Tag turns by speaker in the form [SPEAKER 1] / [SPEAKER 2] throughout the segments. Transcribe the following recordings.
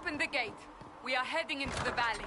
[SPEAKER 1] Open the gate. We are heading into the valley.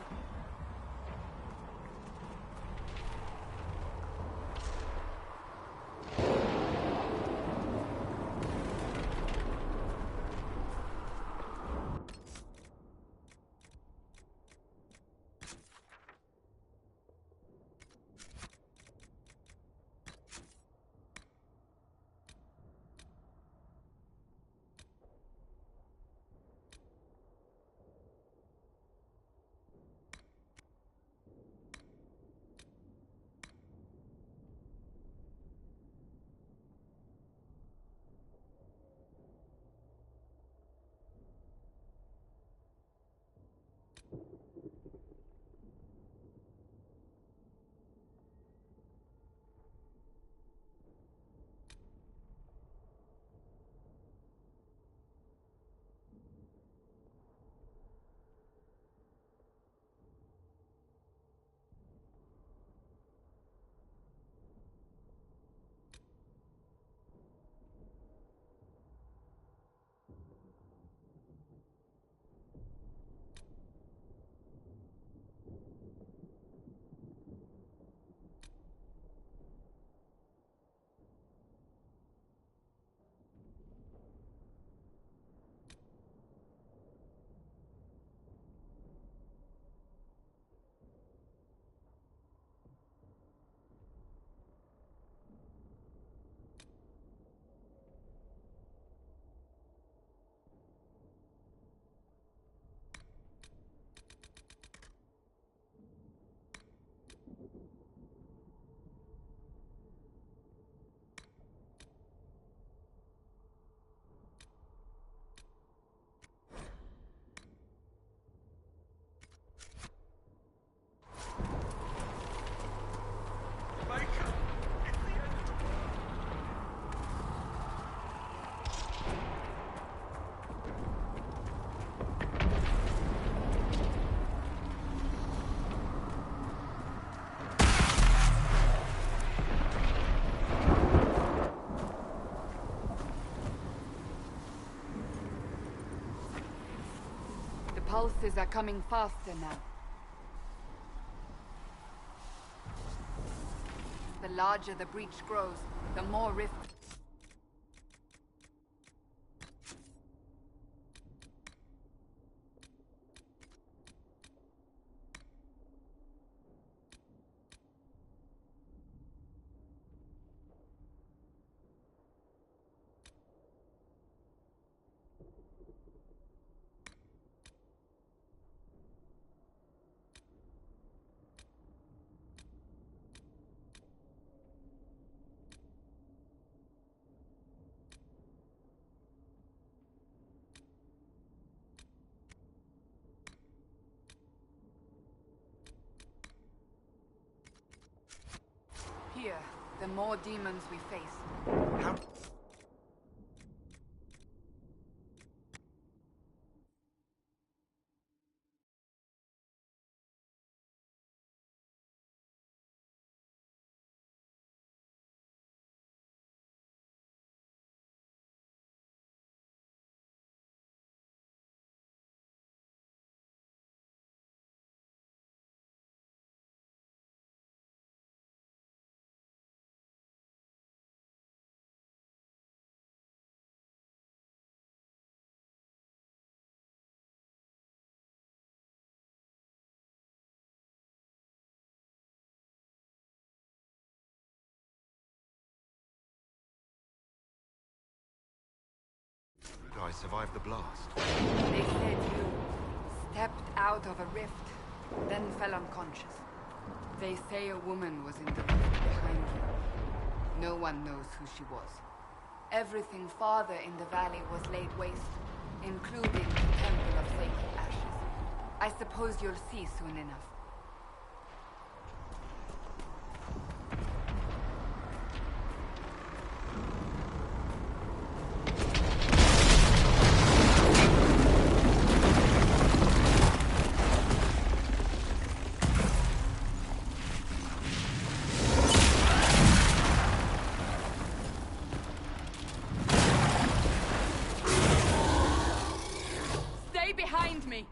[SPEAKER 1] Pulses are coming faster now. The larger the breach grows, the more rift. Here, the more demons we face.
[SPEAKER 2] How? I survived the blast.
[SPEAKER 1] They said you stepped out of a rift, then fell unconscious. They say a woman was in the rift behind you. No one knows who she was. Everything farther in the valley was laid waste, including the Temple of Sacred Ashes. I suppose you'll see soon enough. Behind me! me!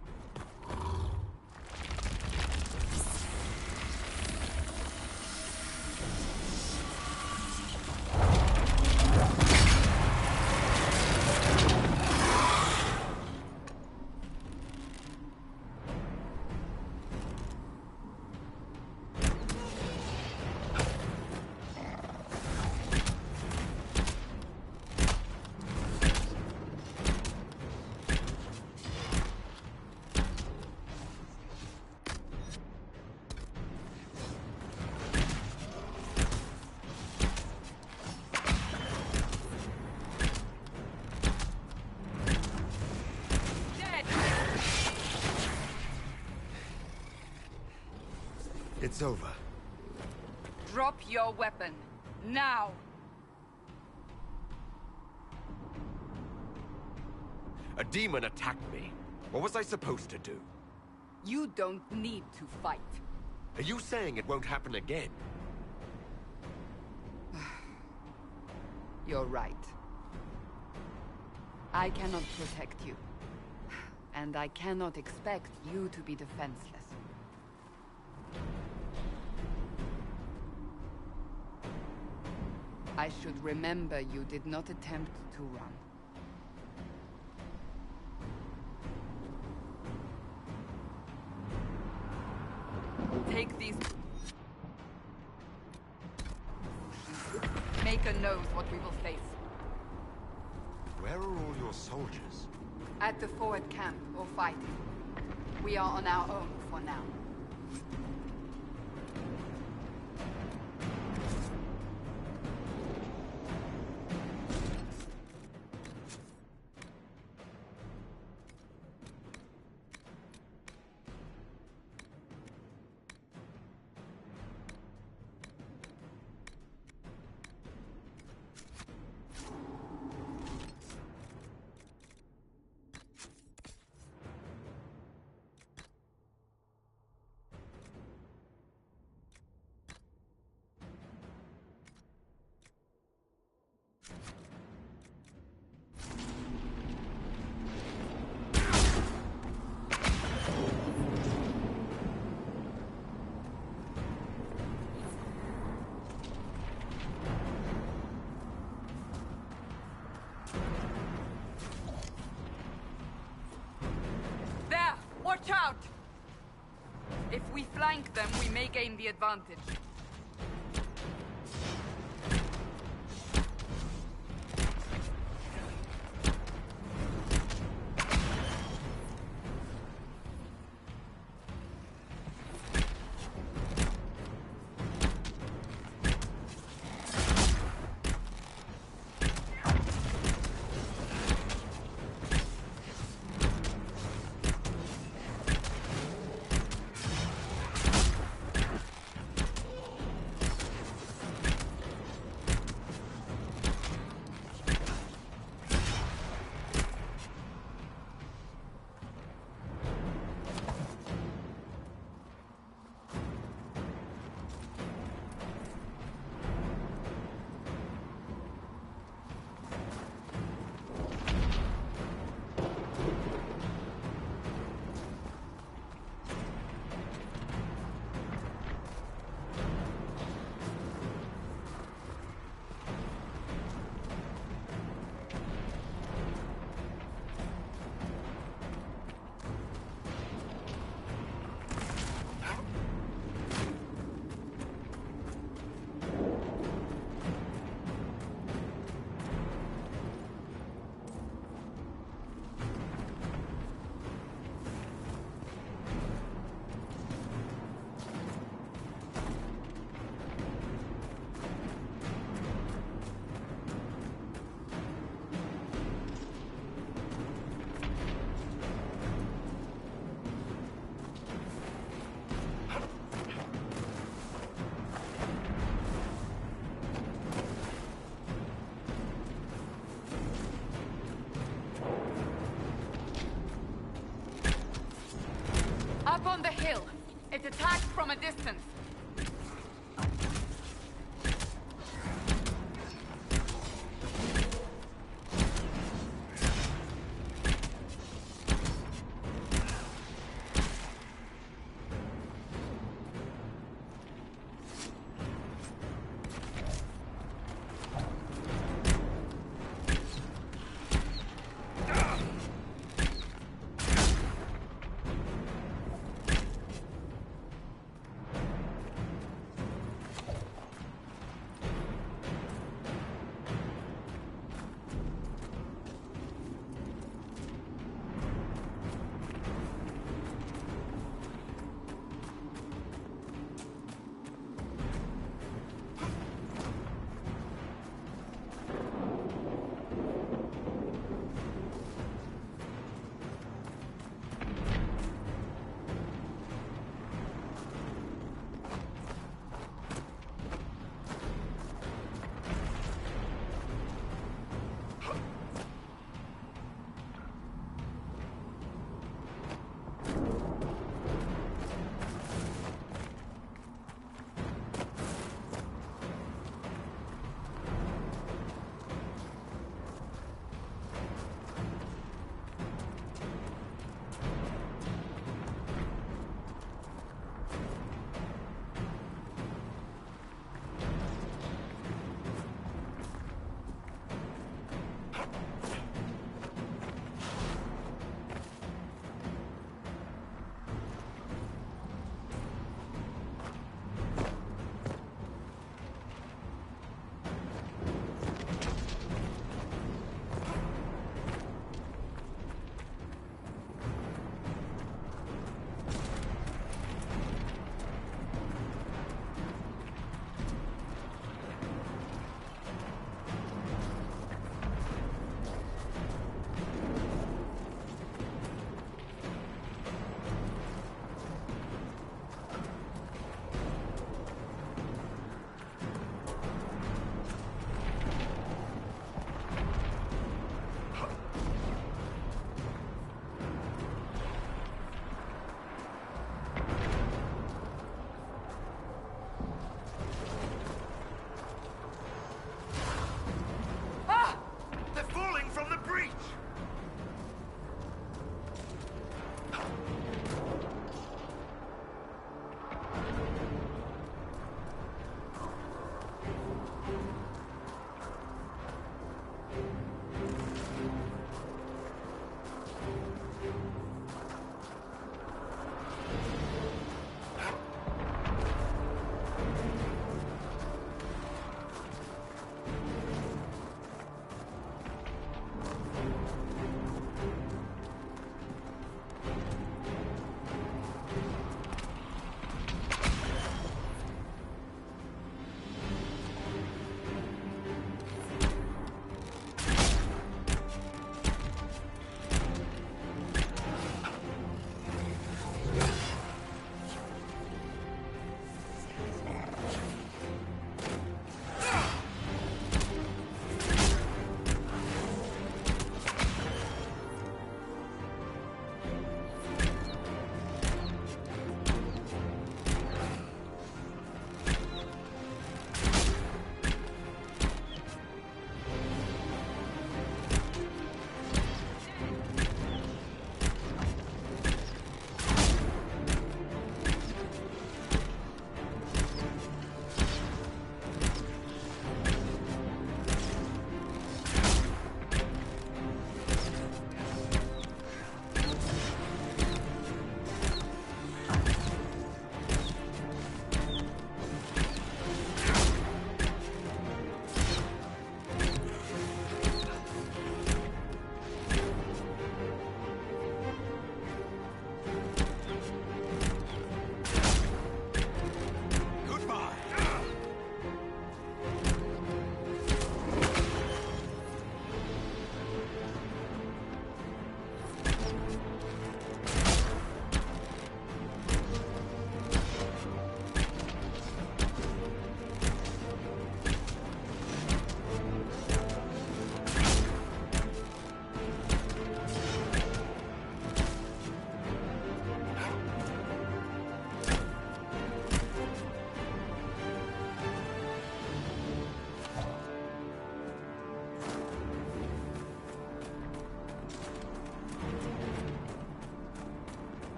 [SPEAKER 2] It's over.
[SPEAKER 1] Drop your weapon. Now!
[SPEAKER 3] A demon attacked me. What was I supposed to do?
[SPEAKER 1] You don't need to fight.
[SPEAKER 3] Are you saying it won't happen again?
[SPEAKER 1] You're right. I cannot protect you. And I cannot expect you to be defenseless. I should remember you did not attempt to run. Take these... Maker knows what we will face.
[SPEAKER 2] Where are all your soldiers?
[SPEAKER 1] At the forward camp, or fighting. We are on our own for now. Watch out! If we flank them, we may gain the advantage. Up on the hill. It attacks from a distance.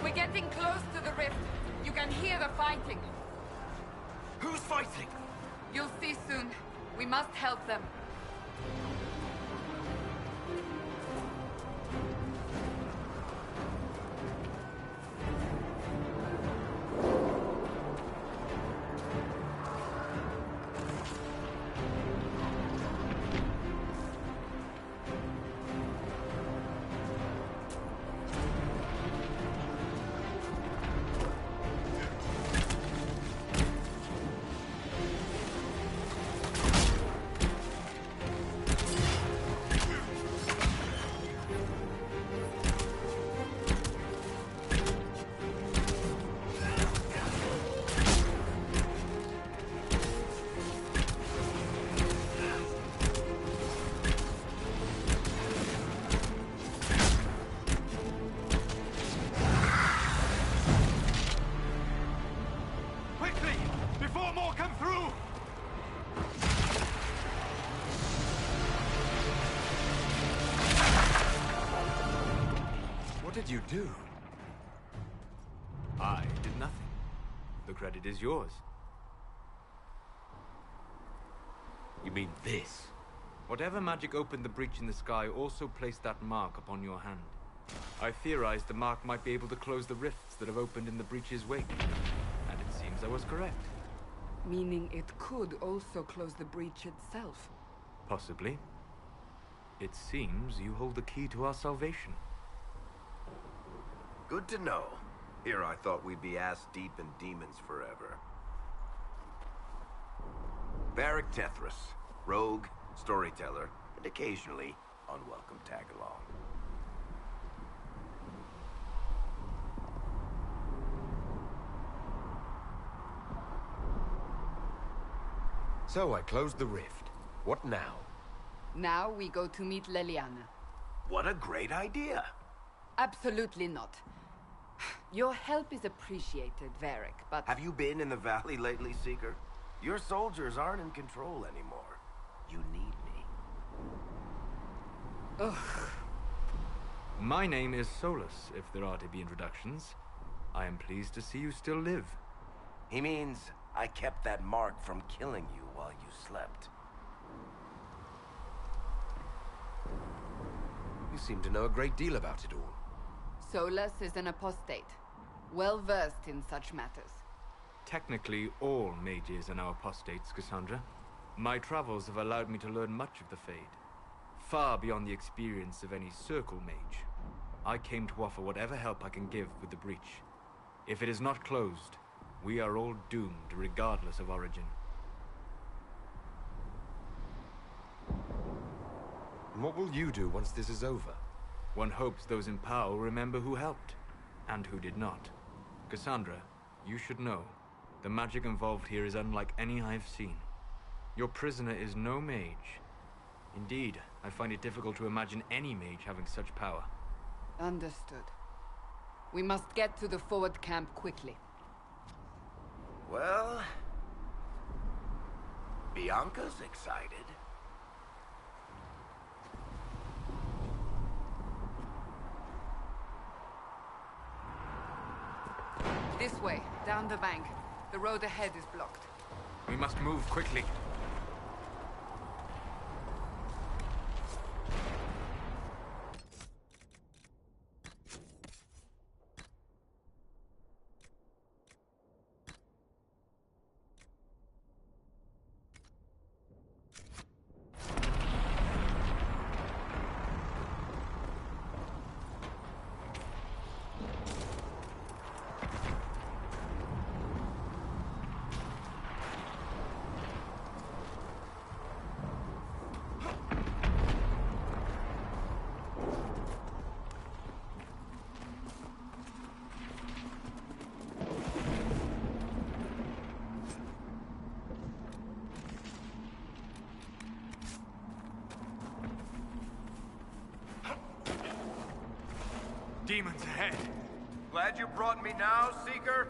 [SPEAKER 1] We're getting close to the rift. You can hear the fighting.
[SPEAKER 3] Who's fighting?
[SPEAKER 1] You'll see soon. We must help them.
[SPEAKER 3] What did you do?
[SPEAKER 4] I did nothing. The credit is yours.
[SPEAKER 3] You mean this?
[SPEAKER 4] Whatever magic opened the breach in the sky also placed that mark upon your hand. I theorized the mark might be able to close the rifts that have opened in the breach's wake. And it seems I was correct.
[SPEAKER 1] Meaning it could also close the breach itself.
[SPEAKER 4] Possibly. It seems you hold the key to our salvation.
[SPEAKER 5] Good to know. Here I thought we'd be ass-deep in demons forever. Varric Tethras, rogue, storyteller, and occasionally unwelcome tag-along.
[SPEAKER 3] So I closed the rift. What now?
[SPEAKER 1] Now we go to meet Leliana.
[SPEAKER 5] What a great idea!
[SPEAKER 1] Absolutely not. Your help is appreciated, Varric, but...
[SPEAKER 5] Have you been in the valley lately, Seeker? Your soldiers aren't in control anymore. You need me.
[SPEAKER 1] Ugh.
[SPEAKER 4] My name is Solus, if there are to be introductions. I am pleased to see you still live.
[SPEAKER 5] He means I kept that mark from killing you while you slept.
[SPEAKER 3] You seem to know a great deal about it all.
[SPEAKER 1] Solus is an apostate, well-versed in such matters.
[SPEAKER 4] Technically, all mages are now apostates, Cassandra. My travels have allowed me to learn much of the Fade. Far beyond the experience of any circle mage. I came to offer whatever help I can give with the breach. If it is not closed, we are all doomed regardless of origin.
[SPEAKER 3] And what will you do once this is over?
[SPEAKER 4] One hopes those in power will remember who helped, and who did not. Cassandra, you should know, the magic involved here is unlike any I've seen. Your prisoner is no mage. Indeed, I find it difficult to imagine any mage having such power.
[SPEAKER 1] Understood. We must get to the forward camp quickly.
[SPEAKER 5] Well... Bianca's excited.
[SPEAKER 1] This way, down the bank. The road ahead is blocked.
[SPEAKER 4] We must move quickly. Demons ahead.
[SPEAKER 5] Glad you brought me now, Seeker?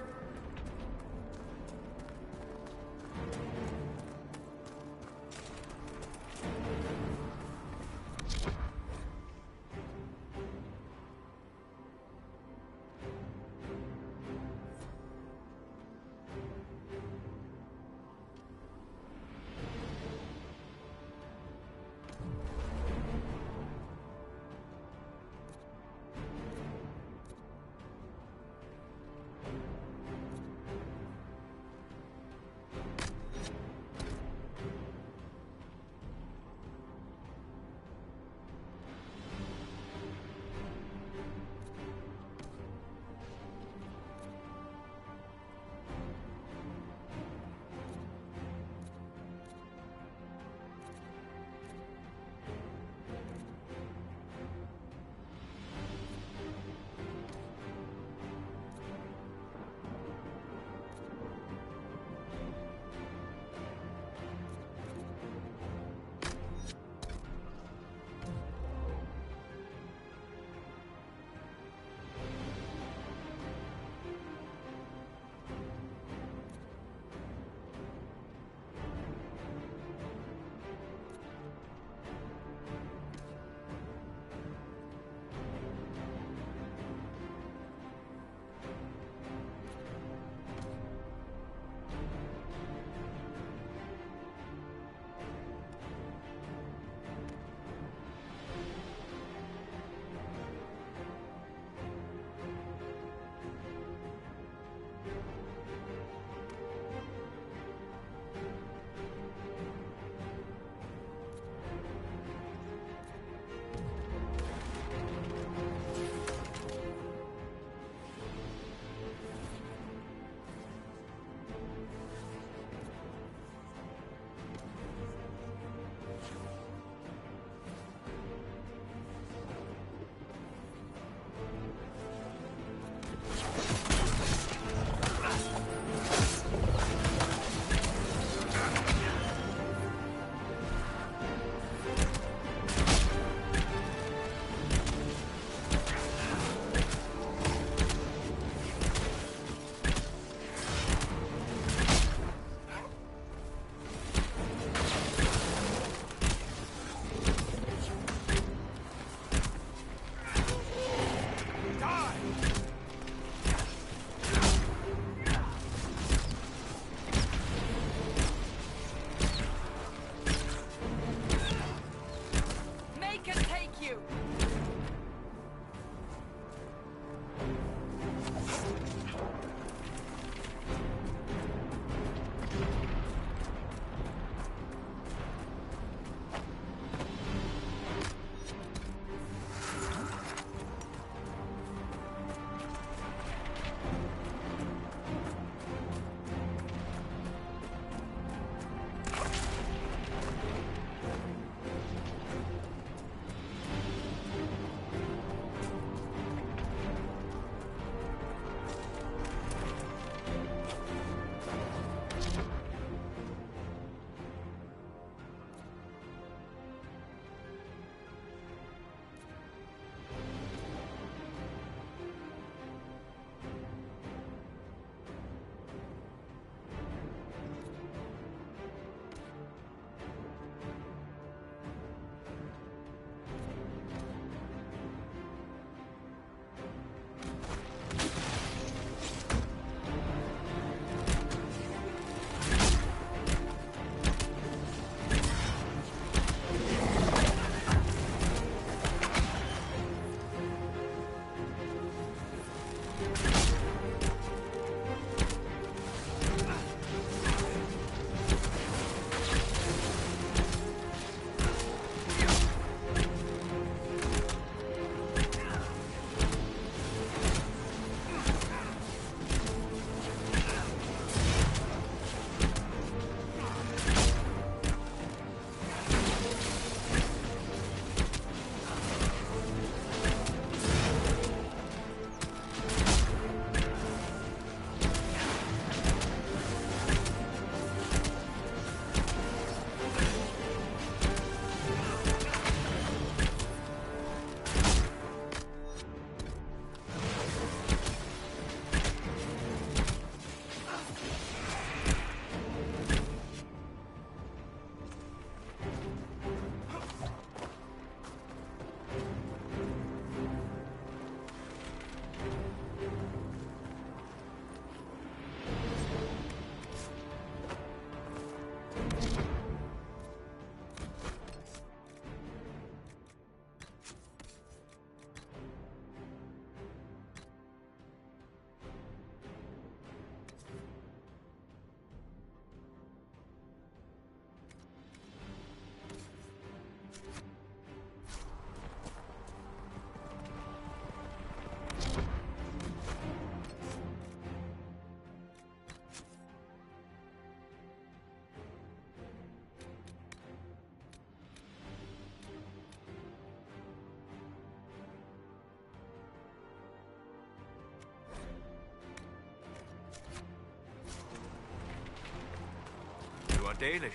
[SPEAKER 4] Dalish,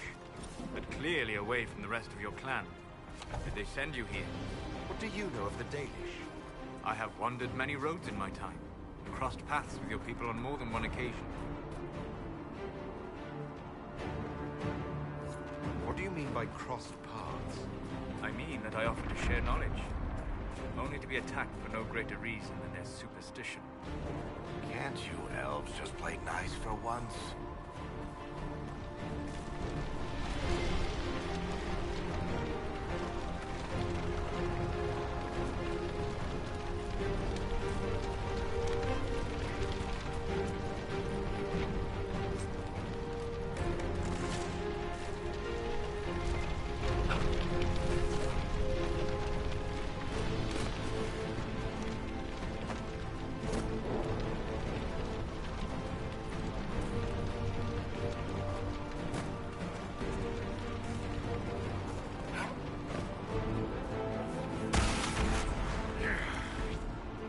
[SPEAKER 4] but clearly away from the rest of your clan. Did they send you here?
[SPEAKER 3] What do you know of the Dalish?
[SPEAKER 4] I have wandered many roads in my time, and crossed paths with your people on more than one occasion.
[SPEAKER 3] What do you mean by crossed paths?
[SPEAKER 4] I mean that I offer to share knowledge, only to be attacked for no greater reason than their superstition.
[SPEAKER 5] Can't you elves just play nice for once?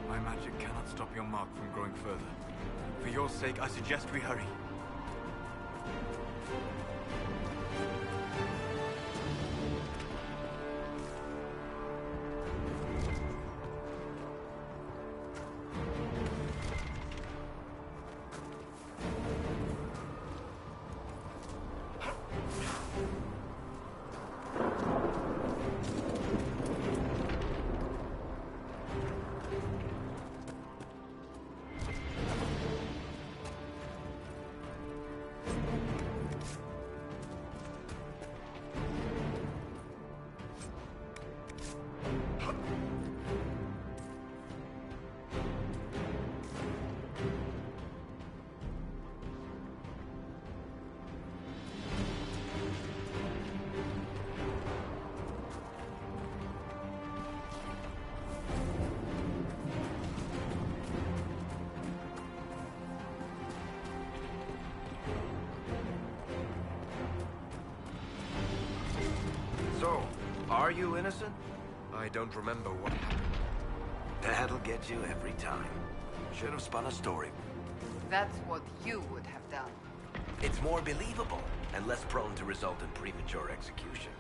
[SPEAKER 4] My magic cannot stop your mark from growing further. For your sake, I suggest we hurry.
[SPEAKER 5] So, are you innocent?
[SPEAKER 3] I don't remember what happened.
[SPEAKER 5] That'll get you every time. Should have spun a story.
[SPEAKER 1] That's what you would have done.
[SPEAKER 5] It's more believable and less prone to result in premature execution.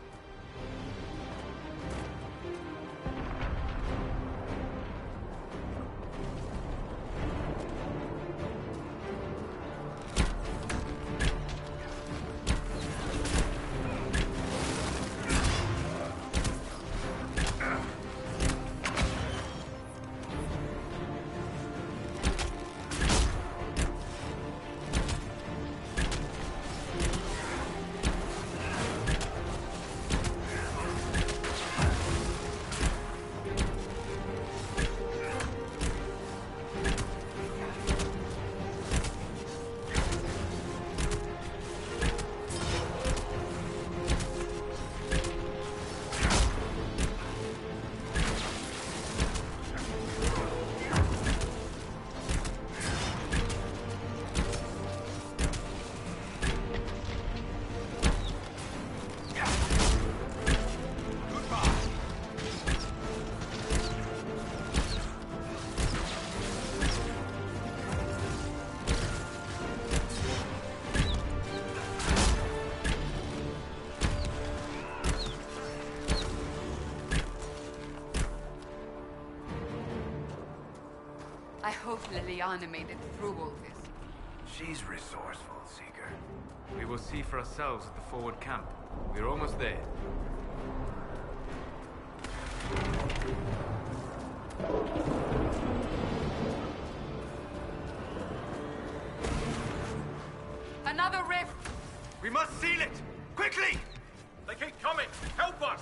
[SPEAKER 1] I hope Liliana made it through all this.
[SPEAKER 5] She's resourceful, Seeker.
[SPEAKER 4] We will see for ourselves at the forward camp. We're almost there.
[SPEAKER 1] Another rift!
[SPEAKER 4] We must seal it! Quickly!
[SPEAKER 3] They keep coming! Help us!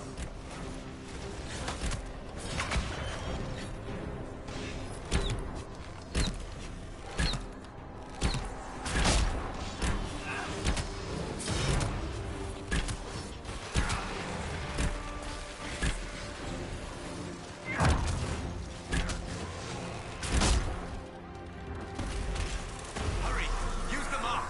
[SPEAKER 4] Hurry! Use the mark!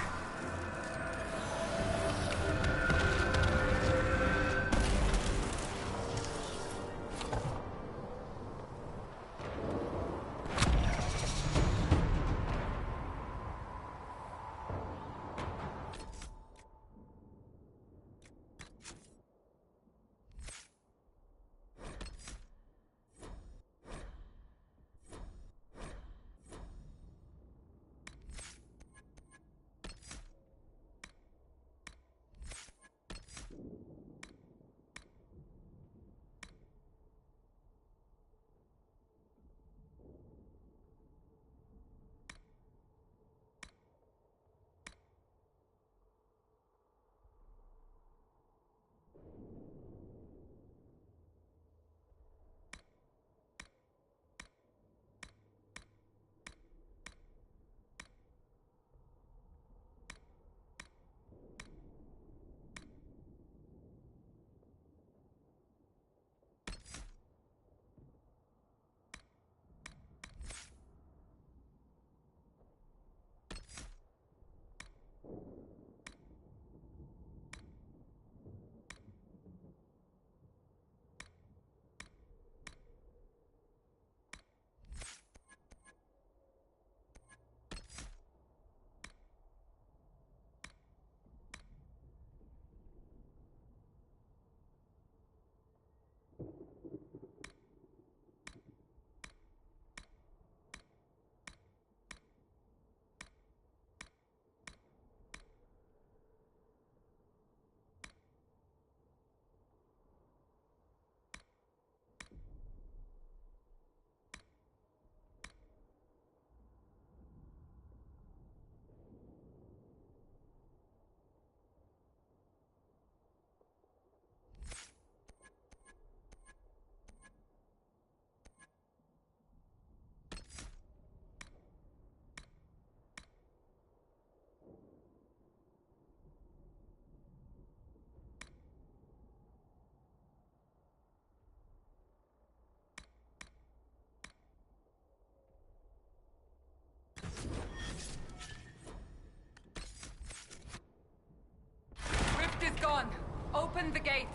[SPEAKER 1] Open the gate!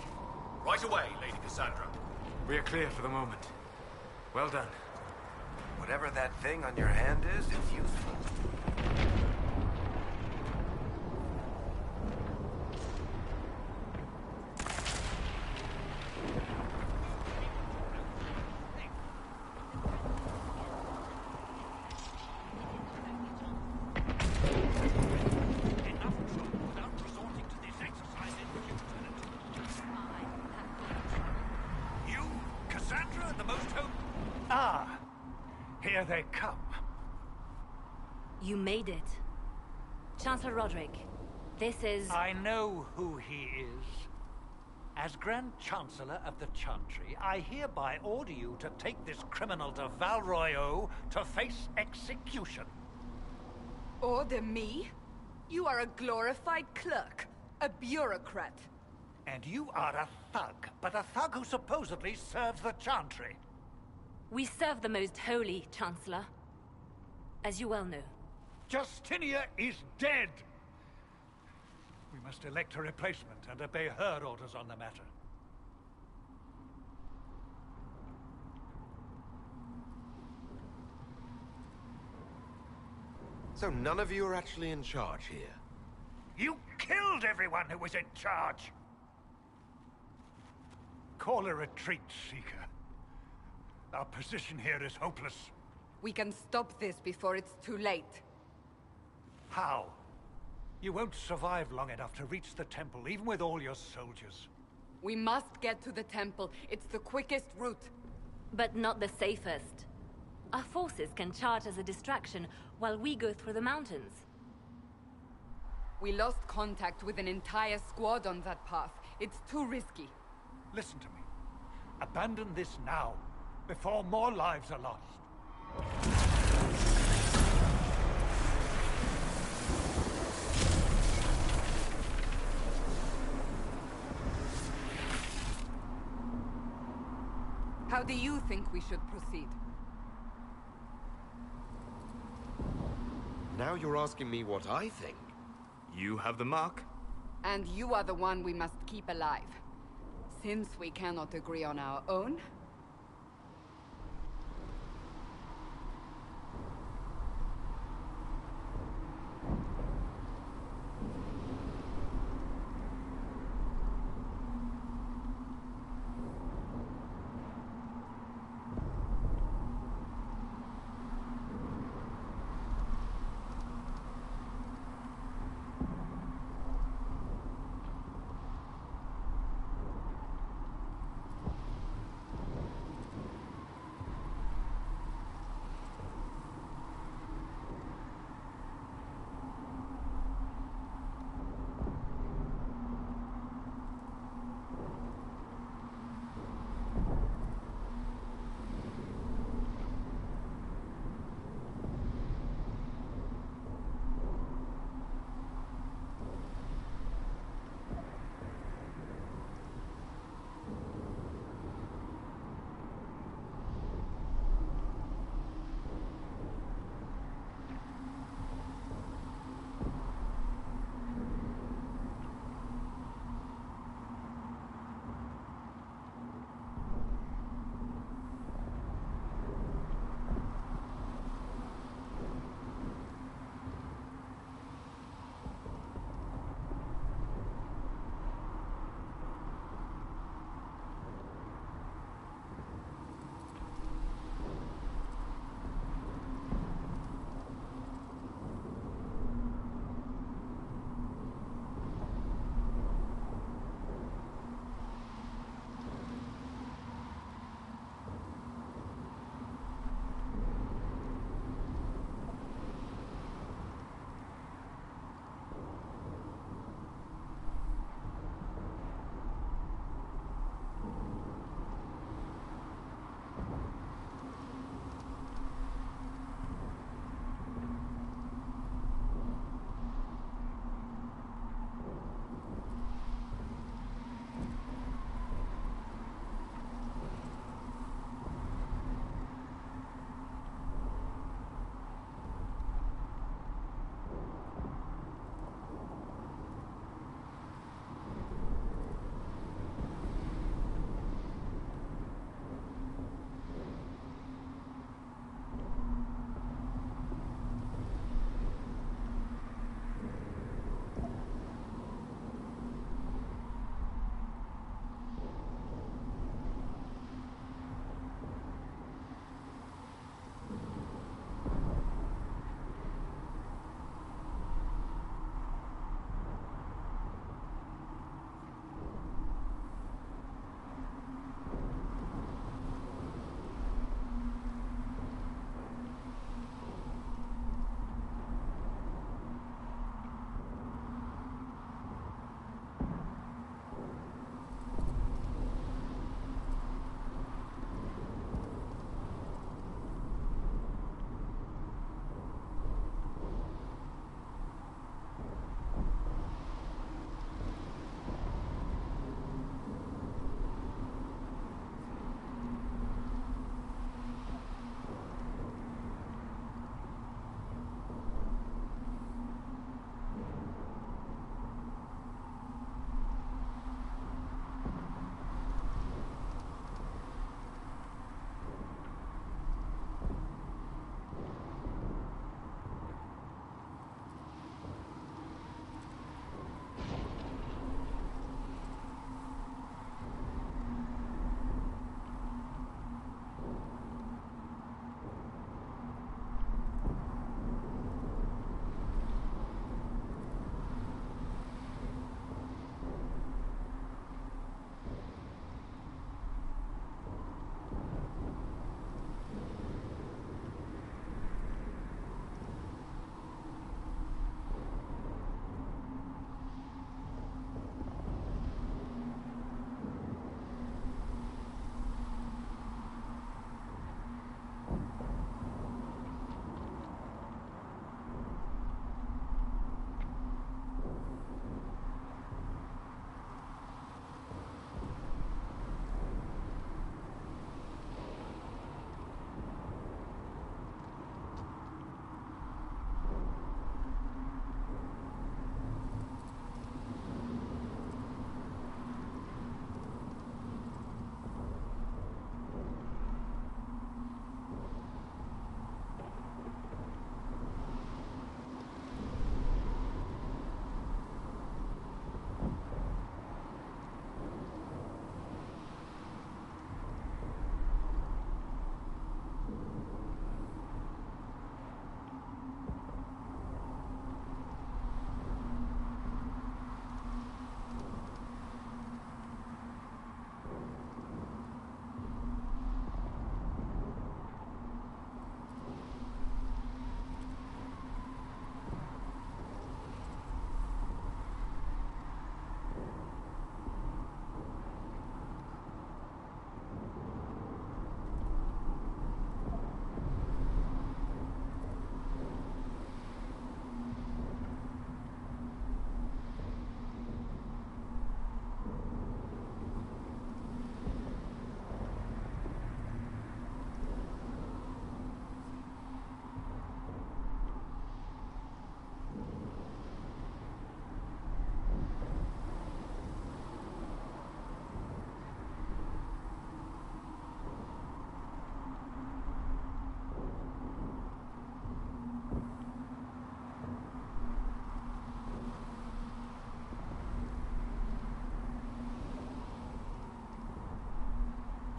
[SPEAKER 3] Right away, Lady Cassandra.
[SPEAKER 4] We are clear for the moment. Well done.
[SPEAKER 5] Whatever that thing on your hand is, it's useful.
[SPEAKER 6] You, Cassandra, the most hope. Ah, here they come.
[SPEAKER 7] You made it. Chancellor Roderick, this is...
[SPEAKER 6] I know who he is. As Grand Chancellor of the Chantry, I hereby order you to take this criminal to Val Royeaux to face execution.
[SPEAKER 1] Order me? You are a glorified clerk, a bureaucrat.
[SPEAKER 6] And you are a thug, but a thug who supposedly serves the Chantry.
[SPEAKER 7] We serve the most holy, Chancellor. As you well know.
[SPEAKER 6] Justinia is dead! We must elect a replacement and obey her orders on the matter.
[SPEAKER 3] So none of you are actually in charge here?
[SPEAKER 6] You killed everyone who was in charge! Call a retreat, Seeker. Our position here is hopeless.
[SPEAKER 1] We can stop this before it's too late.
[SPEAKER 6] How? You won't survive long enough to reach the temple, even with all your soldiers.
[SPEAKER 1] We must get to the temple. It's the quickest route.
[SPEAKER 7] But not the safest. Our forces can charge as a distraction while we go through the mountains.
[SPEAKER 1] We lost contact with an entire squad on that path. It's too risky.
[SPEAKER 6] Listen to me. Abandon this now, before more lives are lost.
[SPEAKER 1] How do you think we should proceed?
[SPEAKER 3] Now you're asking me what I think.
[SPEAKER 4] You have the mark.
[SPEAKER 1] And you are the one we must keep alive. Since we cannot agree on our own,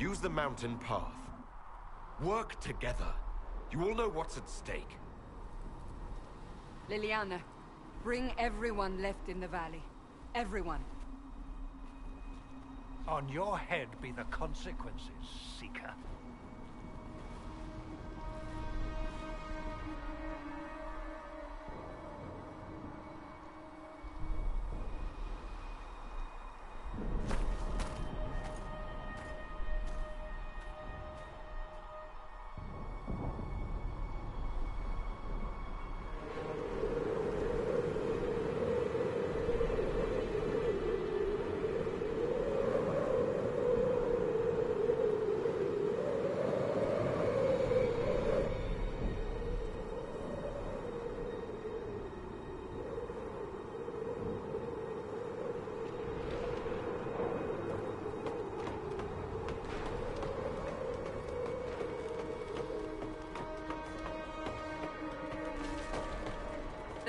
[SPEAKER 3] use the mountain path. Work together. You all know what's at stake.
[SPEAKER 1] Liliana, bring everyone left in the valley. Everyone.
[SPEAKER 6] On your head be the consequences, Seeker.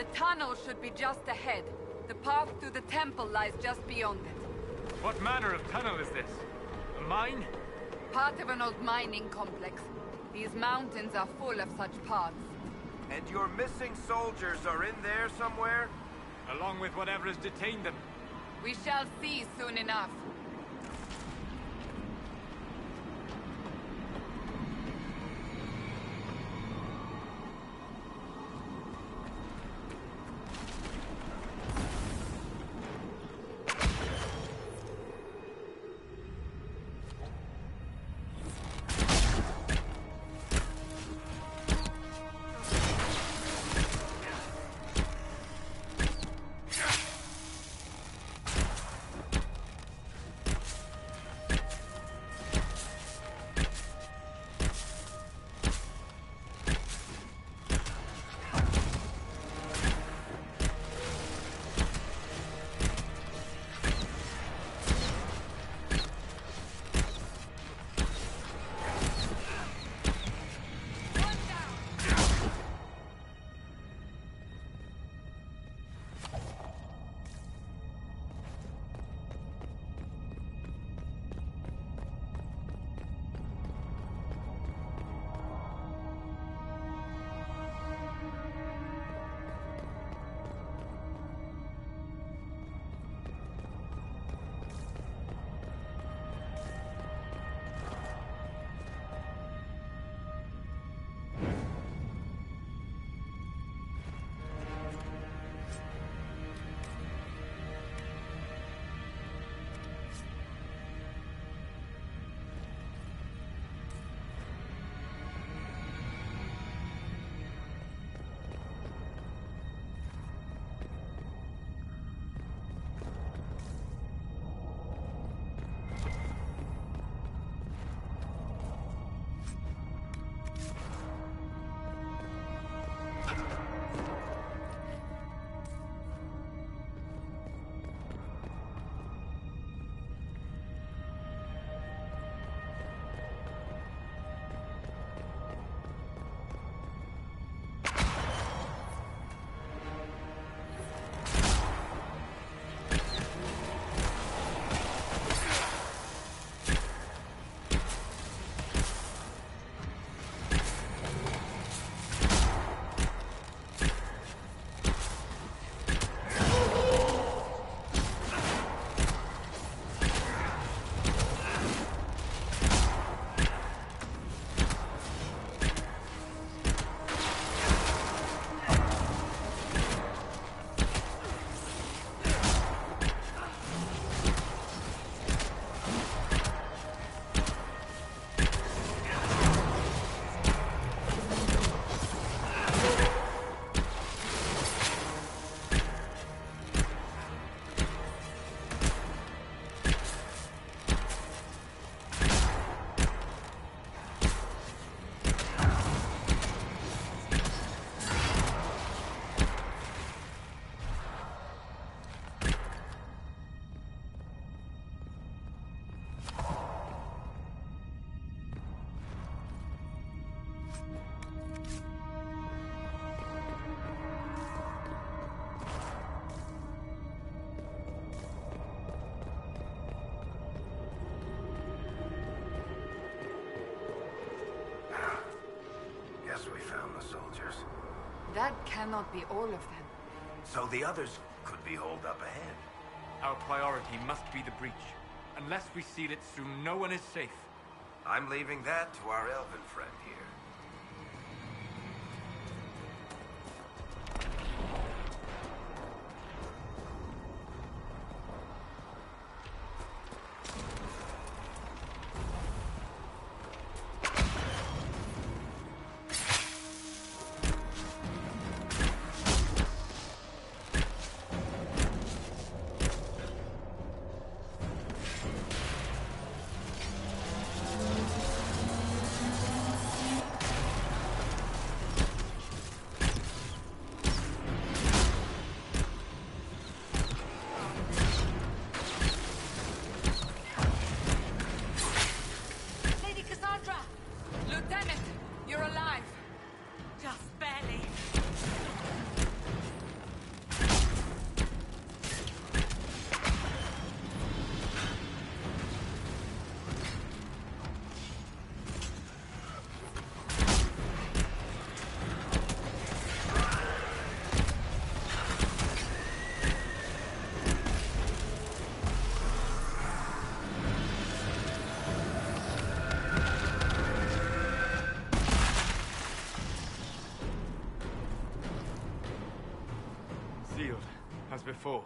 [SPEAKER 1] The tunnel should be just ahead. The path to the temple lies just beyond it.
[SPEAKER 4] What manner of tunnel is this? A mine?
[SPEAKER 1] Part of an old mining complex. These mountains are full of such paths.
[SPEAKER 5] And your missing soldiers are in there somewhere?
[SPEAKER 4] Along with whatever has detained them.
[SPEAKER 1] We shall see soon enough.
[SPEAKER 5] guess we found the soldiers.
[SPEAKER 1] That cannot be all of them.
[SPEAKER 5] So the others could be holed up ahead.
[SPEAKER 4] Our priority must be the breach. Unless we seal it soon, no one is safe.
[SPEAKER 5] I'm leaving that to our elven friend here.
[SPEAKER 1] Lieutenant, you're alive.
[SPEAKER 7] Just barely.
[SPEAKER 4] Sealed, as before.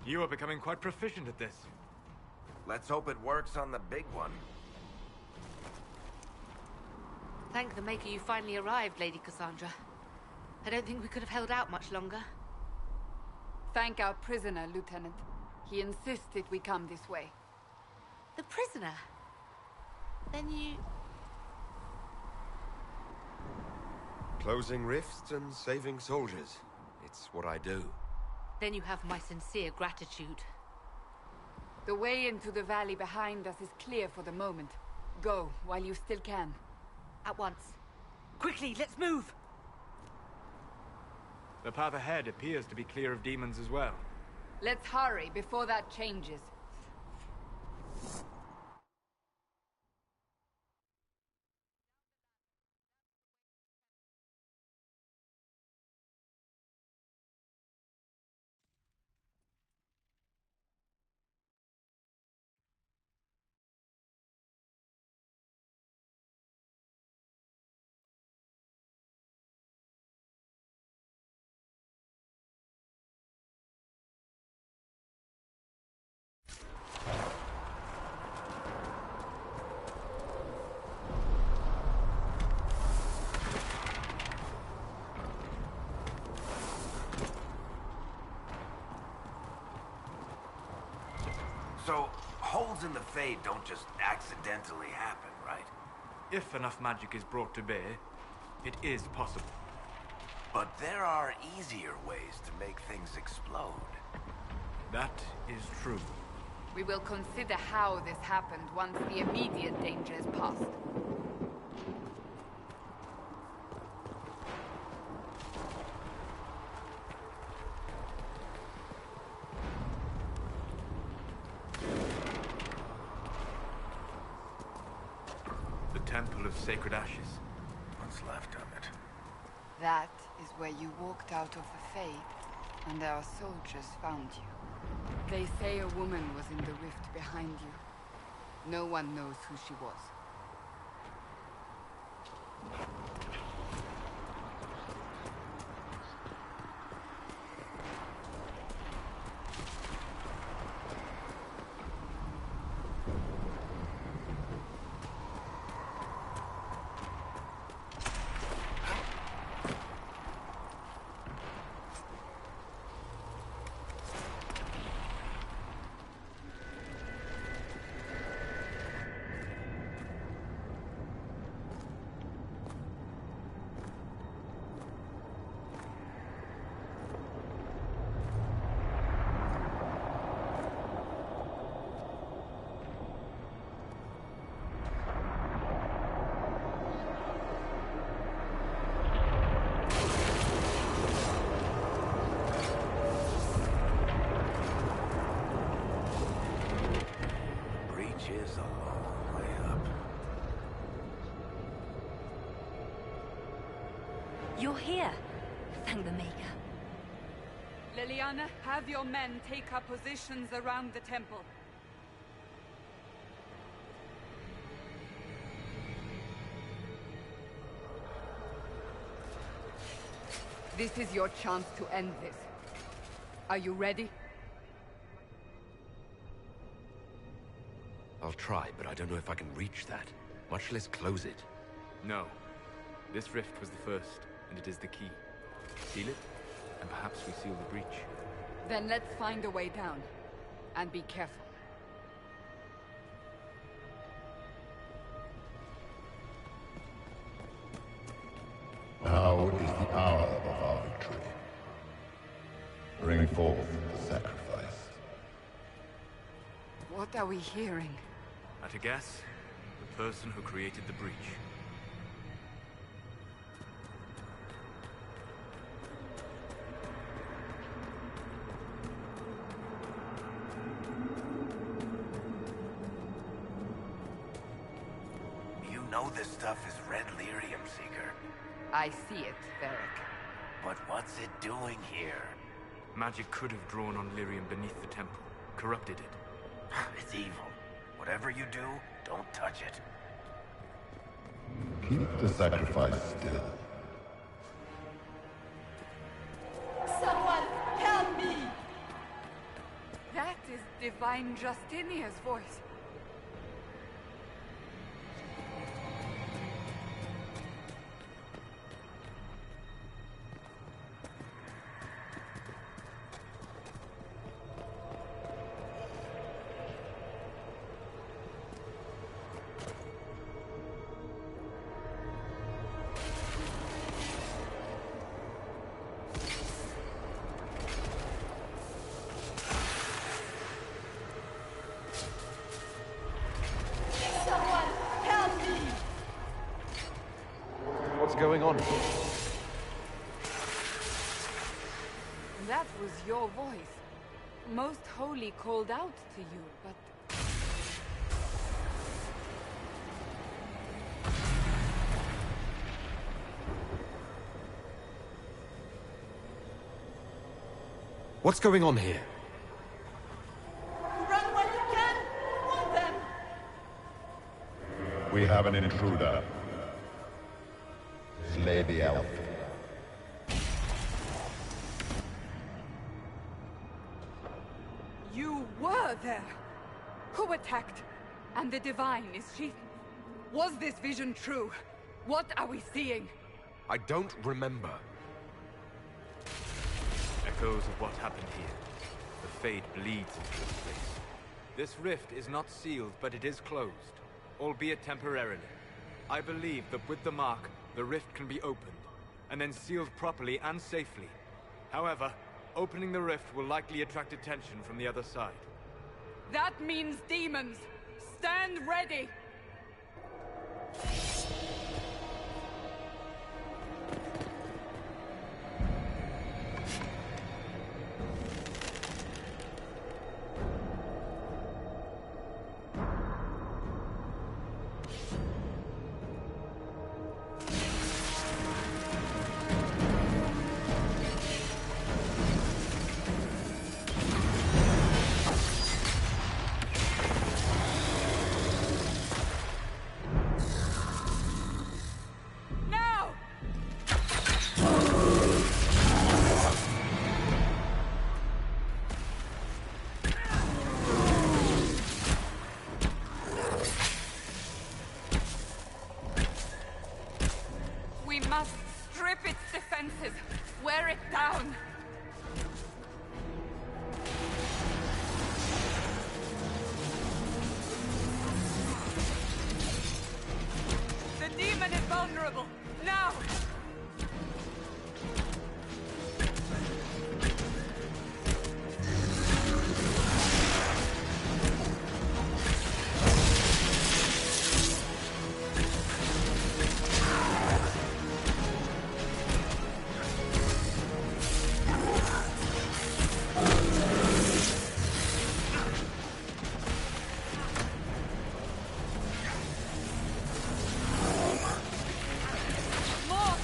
[SPEAKER 4] You are becoming quite proficient at this.
[SPEAKER 5] Let's hope it works on the big one.
[SPEAKER 8] Thank the Maker you finally arrived, Lady Cassandra. I don't think we could have held out much longer.
[SPEAKER 1] Thank our prisoner, Lieutenant. He insisted we come this way.
[SPEAKER 8] The prisoner? Then you...
[SPEAKER 2] Closing rifts and saving soldiers. It's what I do.
[SPEAKER 8] Then you have my sincere gratitude.
[SPEAKER 1] The way into the valley behind us is clear for the moment. Go, while you still can.
[SPEAKER 8] At once. Quickly, let's move!
[SPEAKER 4] The path ahead appears to be clear of demons as well.
[SPEAKER 1] Let's hurry before that changes.
[SPEAKER 5] So, holes in the Fade don't just accidentally happen, right?
[SPEAKER 4] If enough magic is brought to bear, it is possible.
[SPEAKER 5] But there are easier ways to make things explode.
[SPEAKER 4] That is true.
[SPEAKER 1] We will consider how this happened once the immediate danger is past.
[SPEAKER 4] The Temple of Sacred Ashes.
[SPEAKER 5] What's left of it?
[SPEAKER 1] That is where you walked out of the Fade, and our soldiers found you. They say a woman was in the rift behind you. No one knows who she was.
[SPEAKER 7] You're here. Thank the Maker.
[SPEAKER 1] Liliana, have your men take up positions around the temple. This is your chance to end this. Are you ready?
[SPEAKER 3] I'll try, but I don't know if I can reach that, much less close it.
[SPEAKER 4] No. This rift was the first, and it is the key. Seal it, and perhaps we seal the breach.
[SPEAKER 1] Then let's find a way down. And be careful.
[SPEAKER 9] Now is the hour of our victory. Bring forth the sacrifice.
[SPEAKER 1] What are we hearing?
[SPEAKER 4] At a guess, the person who created the breach.
[SPEAKER 5] You know this stuff is red lyrium, Seeker.
[SPEAKER 1] I see it, Varric.
[SPEAKER 5] But what's it doing here?
[SPEAKER 4] Magic could have drawn on lyrium beneath the temple, corrupted it.
[SPEAKER 5] It's evil. Whatever you do, don't touch it.
[SPEAKER 9] Keep the sacrifice still.
[SPEAKER 1] Someone help me! That is Divine Justinia's voice.
[SPEAKER 3] What's going on?
[SPEAKER 1] That was your voice. Most Holy called out to you, but...
[SPEAKER 3] What's going on here?
[SPEAKER 1] Run when you can! Want them!
[SPEAKER 9] We have an intruder. Slay the elf.
[SPEAKER 1] You were there! Who attacked? And the Divine, is she... Was this vision true? What are we seeing?
[SPEAKER 3] I don't remember.
[SPEAKER 4] Echoes of what happened here. The Fade bleeds into this place. This rift is not sealed, but it is closed, albeit temporarily. I believe that with the mark, the rift can be opened, and then sealed properly and safely. However, opening the rift will likely attract attention from the other side.
[SPEAKER 1] That means demons! Stand ready! We must strip its defenses, wear it down. The demon is vulnerable. Now! More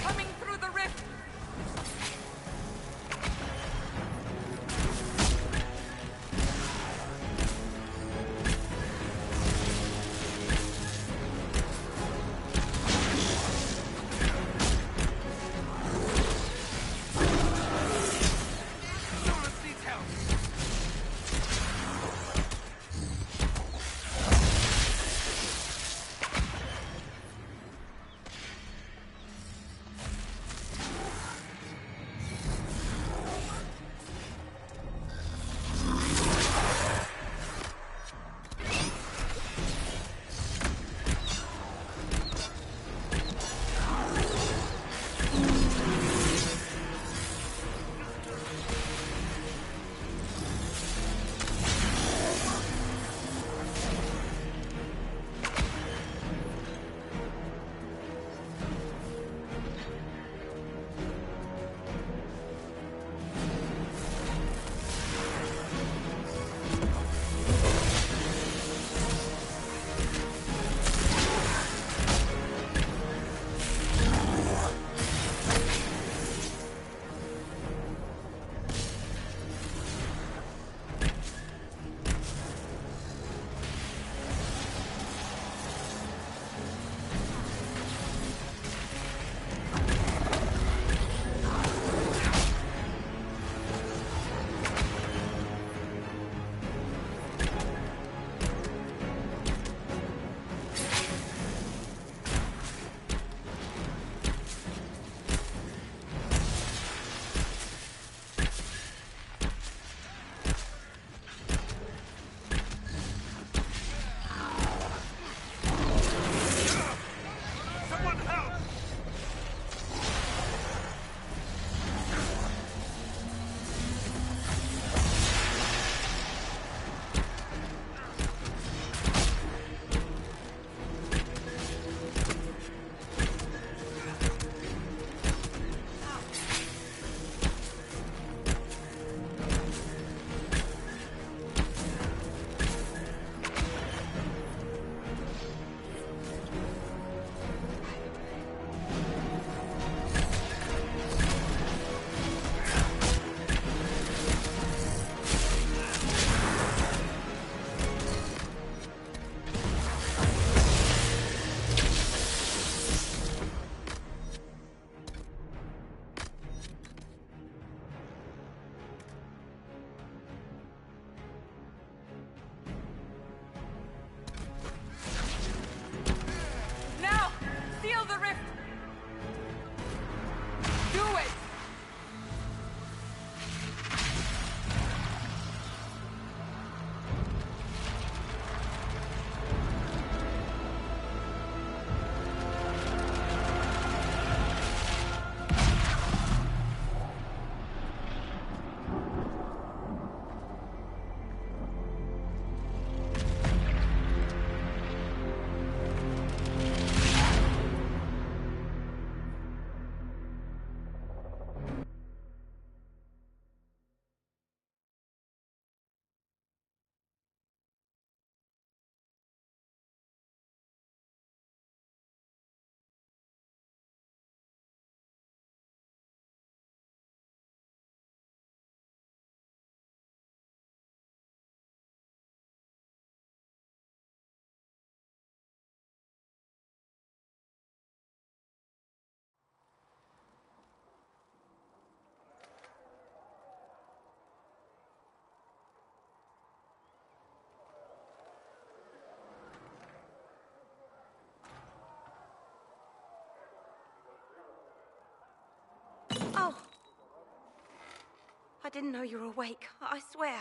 [SPEAKER 10] didn't know you were awake. I swear.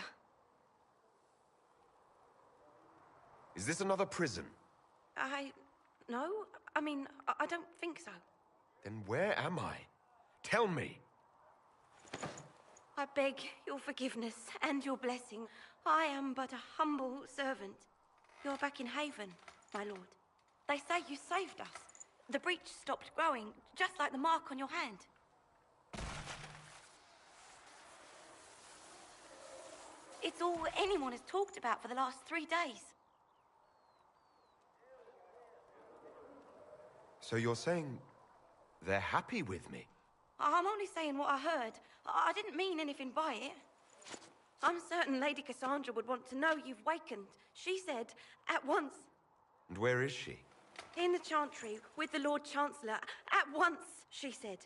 [SPEAKER 3] Is this another prison?
[SPEAKER 10] No. I mean, I don't think so.
[SPEAKER 3] Then where am I? Tell me!
[SPEAKER 10] I beg your forgiveness and your blessing. I am but a humble servant. You're back in Haven, my lord. They say you saved us. The breach stopped growing, just like the mark on your hand. It's all anyone has talked about for the last 3 days.
[SPEAKER 3] So you're saying they're happy with me?
[SPEAKER 10] I'm only saying what I heard. I didn't mean anything by it. I'm certain Lady Cassandra would want to know you've wakened. She said, at once.
[SPEAKER 3] And where is she?
[SPEAKER 10] In the Chantry, with the Lord Chancellor. At once, she said.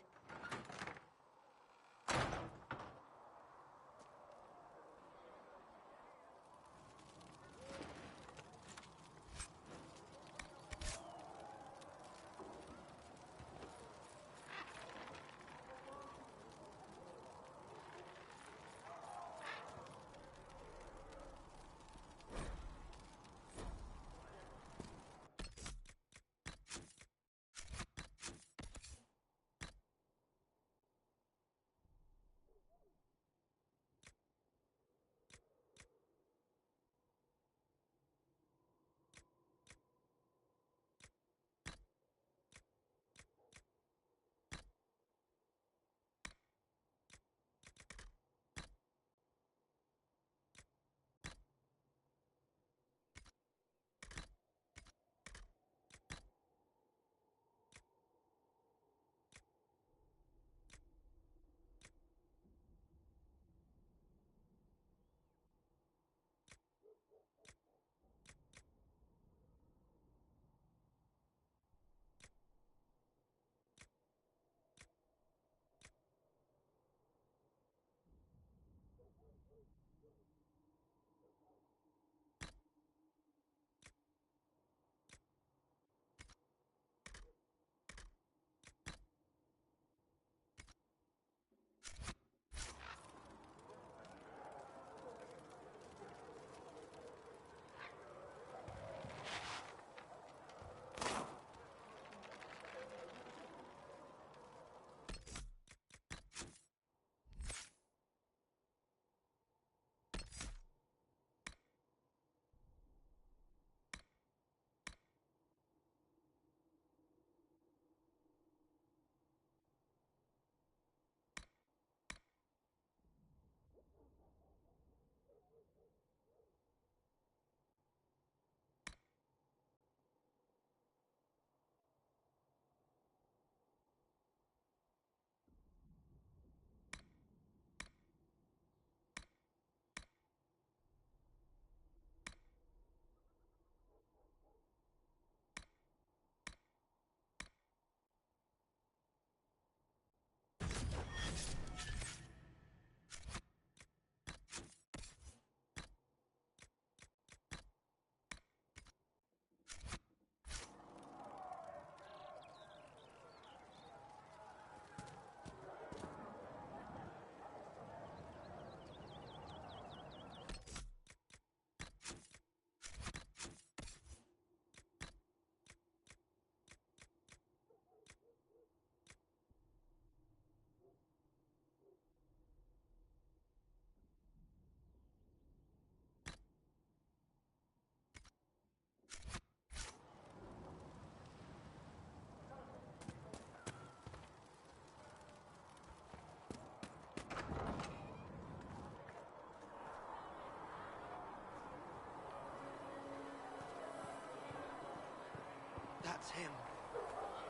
[SPEAKER 11] That's him.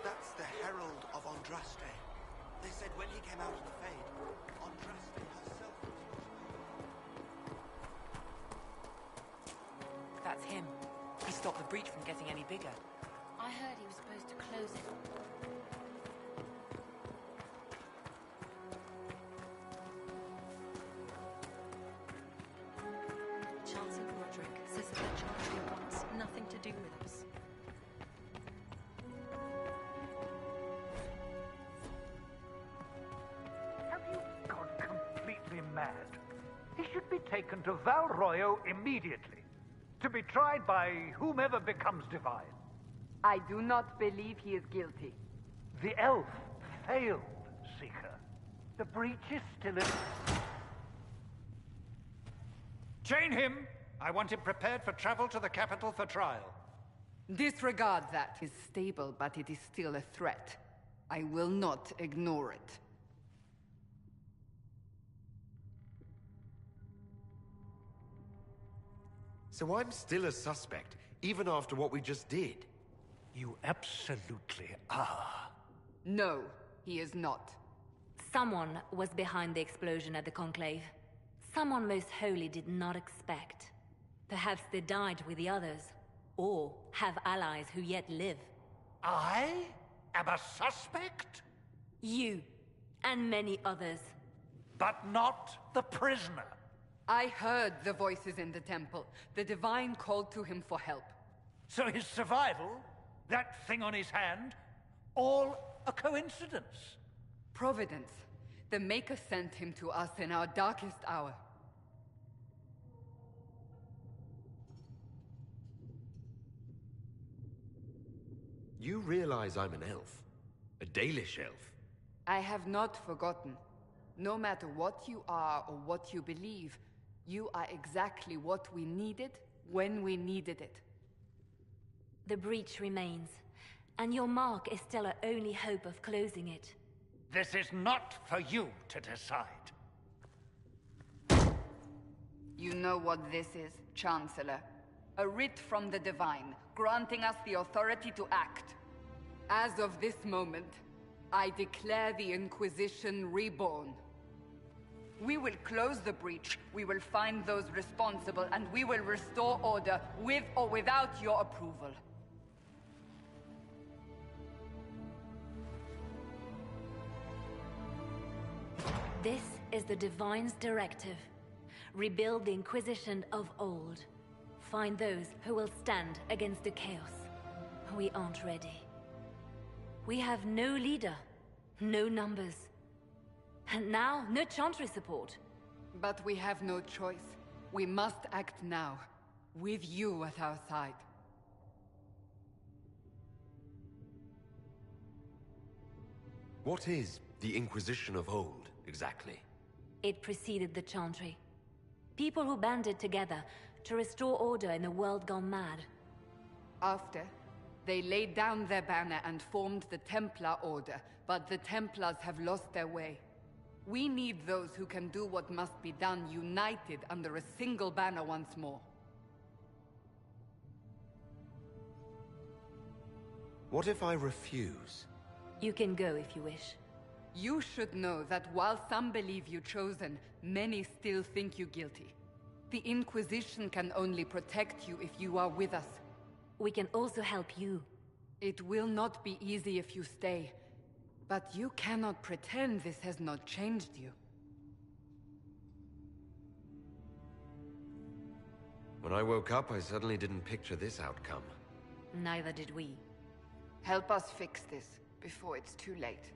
[SPEAKER 11] That's the Herald of Andraste. They said when he came out of the Fade, Andraste herself was...
[SPEAKER 8] That's him. He stopped the breach from getting any bigger.
[SPEAKER 10] I heard he was supposed to close it.
[SPEAKER 12] Chancellor Broderick says that the Chantry wants nothing to do with us.
[SPEAKER 6] Have you gone completely mad. He should be taken to Val Royo immediately, to be tried by whomever becomes divine.
[SPEAKER 1] I do not believe he is guilty.
[SPEAKER 6] The elf failed, Seeker. The breach is still in... Chain him! I want him prepared for travel to the capital for trial.
[SPEAKER 1] Disregard that. It's stable, but it is still a threat. I will not ignore it.
[SPEAKER 3] So I'm still a suspect, even after what we just did?
[SPEAKER 6] You absolutely are.
[SPEAKER 1] No, he is not.
[SPEAKER 7] Someone was behind the explosion at the Conclave. Someone Most Holy did not expect. Perhaps they died with the others, or have allies who yet live.
[SPEAKER 6] I am a suspect?
[SPEAKER 7] You, and many others.
[SPEAKER 6] But not the prisoner.
[SPEAKER 1] I heard the voices in the temple. The Divine called to him for help.
[SPEAKER 6] So his survival, that thing on his hand, all a coincidence?
[SPEAKER 1] Providence. The Maker sent him to us in our darkest hour.
[SPEAKER 3] You realize I'm an elf? A Dalish elf?
[SPEAKER 1] I have not forgotten. No matter what you are or what you believe, you are exactly what we needed when we needed it.
[SPEAKER 7] The breach remains, and your mark is still our only hope of closing it.
[SPEAKER 6] This is not for you to decide.
[SPEAKER 1] You know what this is, Chancellor. A writ from the Divine, granting us the authority to act. As of this moment, I declare the Inquisition reborn. We will close the breach, we will find those responsible, and we will restore order, with or without your approval.
[SPEAKER 7] This is the Divine's directive. Rebuild the Inquisition of old. Find those who will stand against the chaos. We aren't ready. We have no leader, no numbers. And now, no Chantry support.
[SPEAKER 1] But we have no choice. We must act now, with you at our side.
[SPEAKER 3] What is the Inquisition of old, exactly?
[SPEAKER 7] It preceded the Chantry. People who banded together to restore order in a world gone mad.
[SPEAKER 1] After, they laid down their banner and formed the Templar Order, but the Templars have lost their way. We need those who can do what must be done, united under a single banner once more.
[SPEAKER 3] What if I refuse?
[SPEAKER 7] You can go if you wish.
[SPEAKER 1] You should know that while some believe you chosen, many still think you guilty. The Inquisition can only protect you if you are with us.
[SPEAKER 7] We can also help you.
[SPEAKER 1] It will not be easy if you stay. But you cannot pretend this has not changed you.
[SPEAKER 3] When I woke up, I suddenly didn't picture this outcome.
[SPEAKER 7] Neither did we.
[SPEAKER 1] Help us fix this, before it's too late.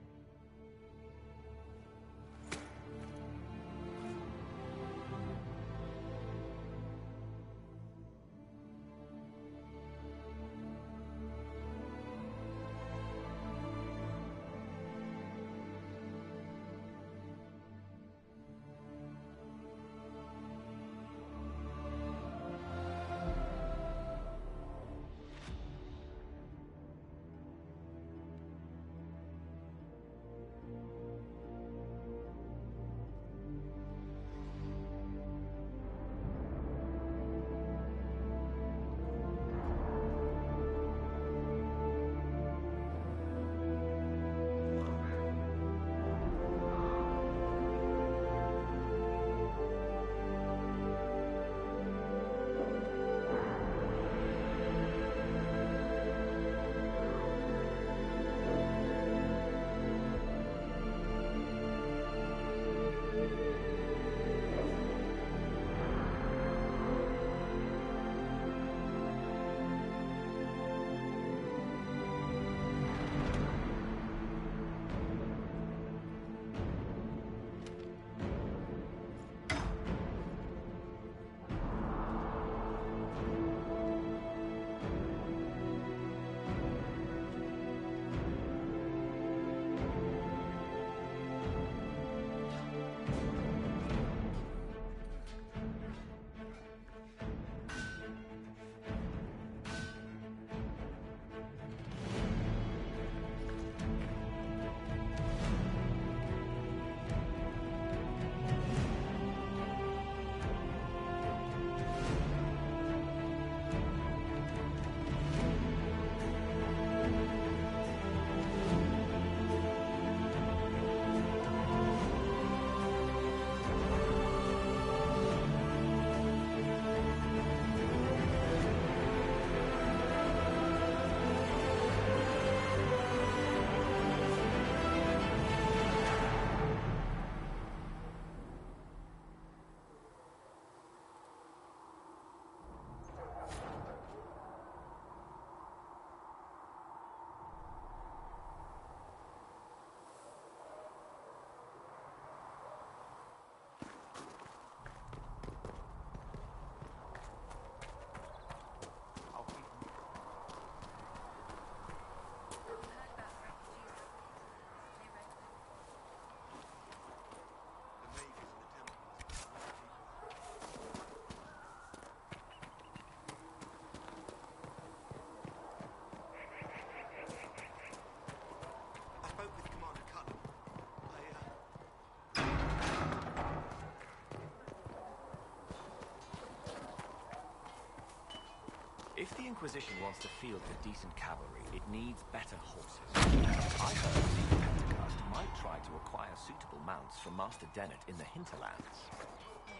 [SPEAKER 13] If the Inquisition wants to field the decent cavalry, it needs better horses. I heard the Pentecost might try to acquire suitable mounts from Master Dennett in the hinterlands.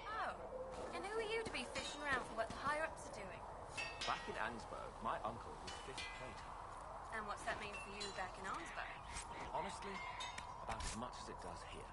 [SPEAKER 12] Oh, and who are you to be fishing around for what the higher-ups are doing?
[SPEAKER 13] Back in Ansburg, my uncle was 5th Praetor.
[SPEAKER 12] And what's that mean for you back in Arnsburg?
[SPEAKER 13] Honestly, about as much as it does here.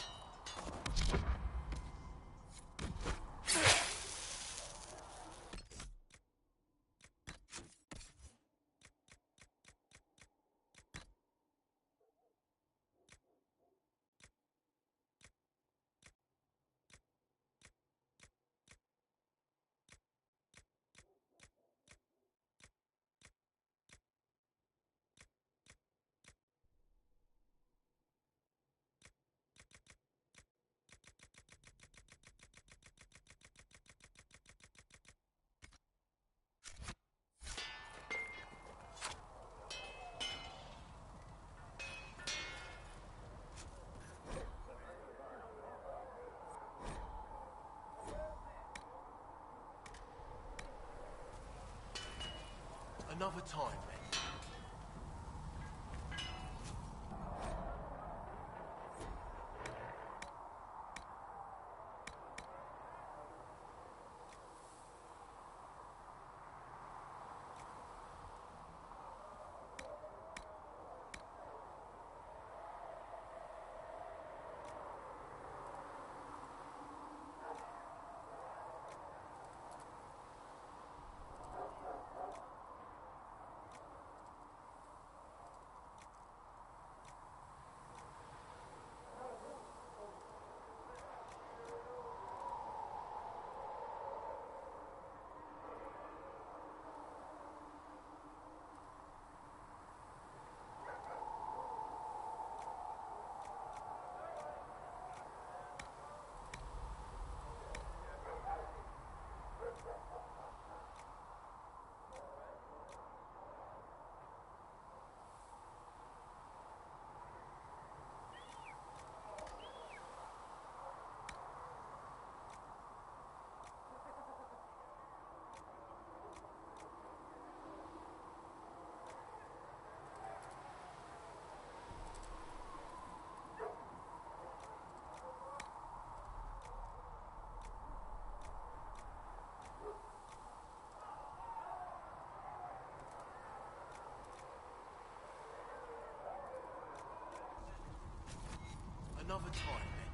[SPEAKER 11] Another time, then. Another time, then.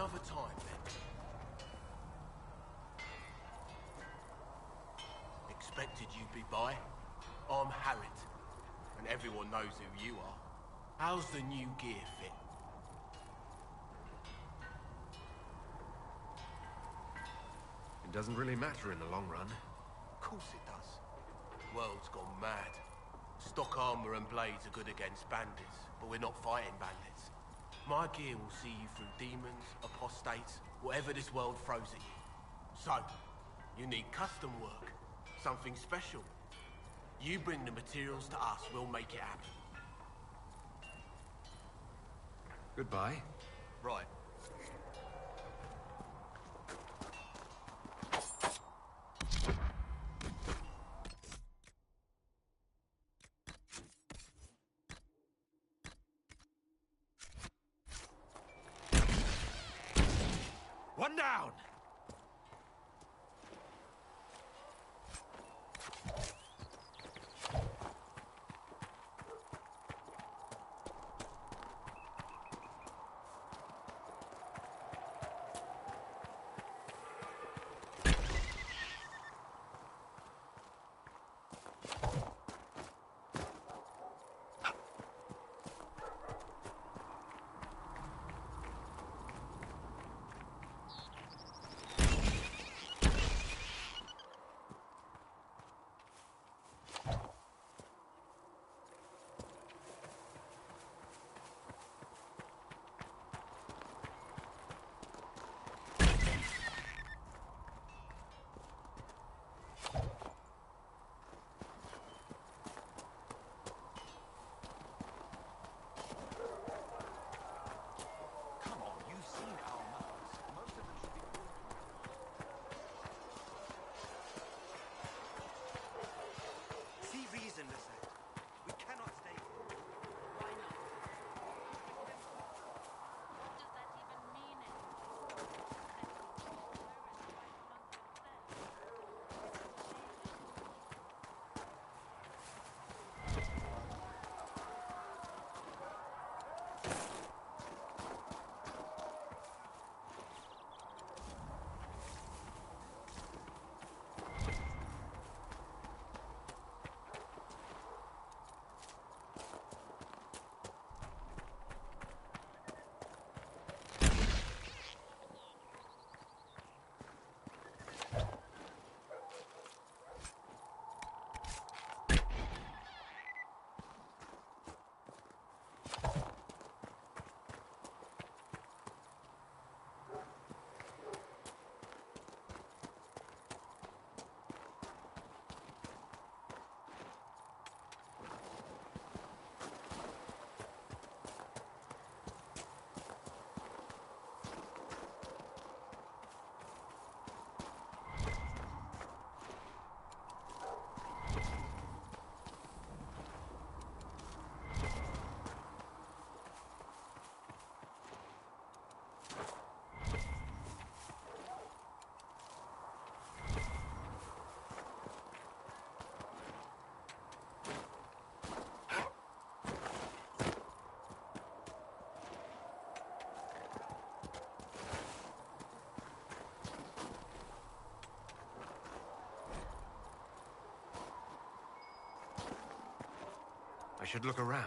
[SPEAKER 14] another time, then. Expected you'd be by. I'm Harriet, and everyone knows who you are. How's the new gear fit?
[SPEAKER 2] It doesn't really matter in the long run.
[SPEAKER 14] Of course it does. The world's gone mad. Stock armor and blades are good against bandits, but we're not fighting bandits. My gear will see you through demons, apostates, whatever this world throws at you. So, you need custom work, something special. You bring the materials to us, we'll make it happen.
[SPEAKER 2] Goodbye.
[SPEAKER 14] Right.
[SPEAKER 3] One down!
[SPEAKER 11] See reason, Lisette. We cannot stay here.
[SPEAKER 8] Why not? What does that even mean
[SPEAKER 2] I should look around.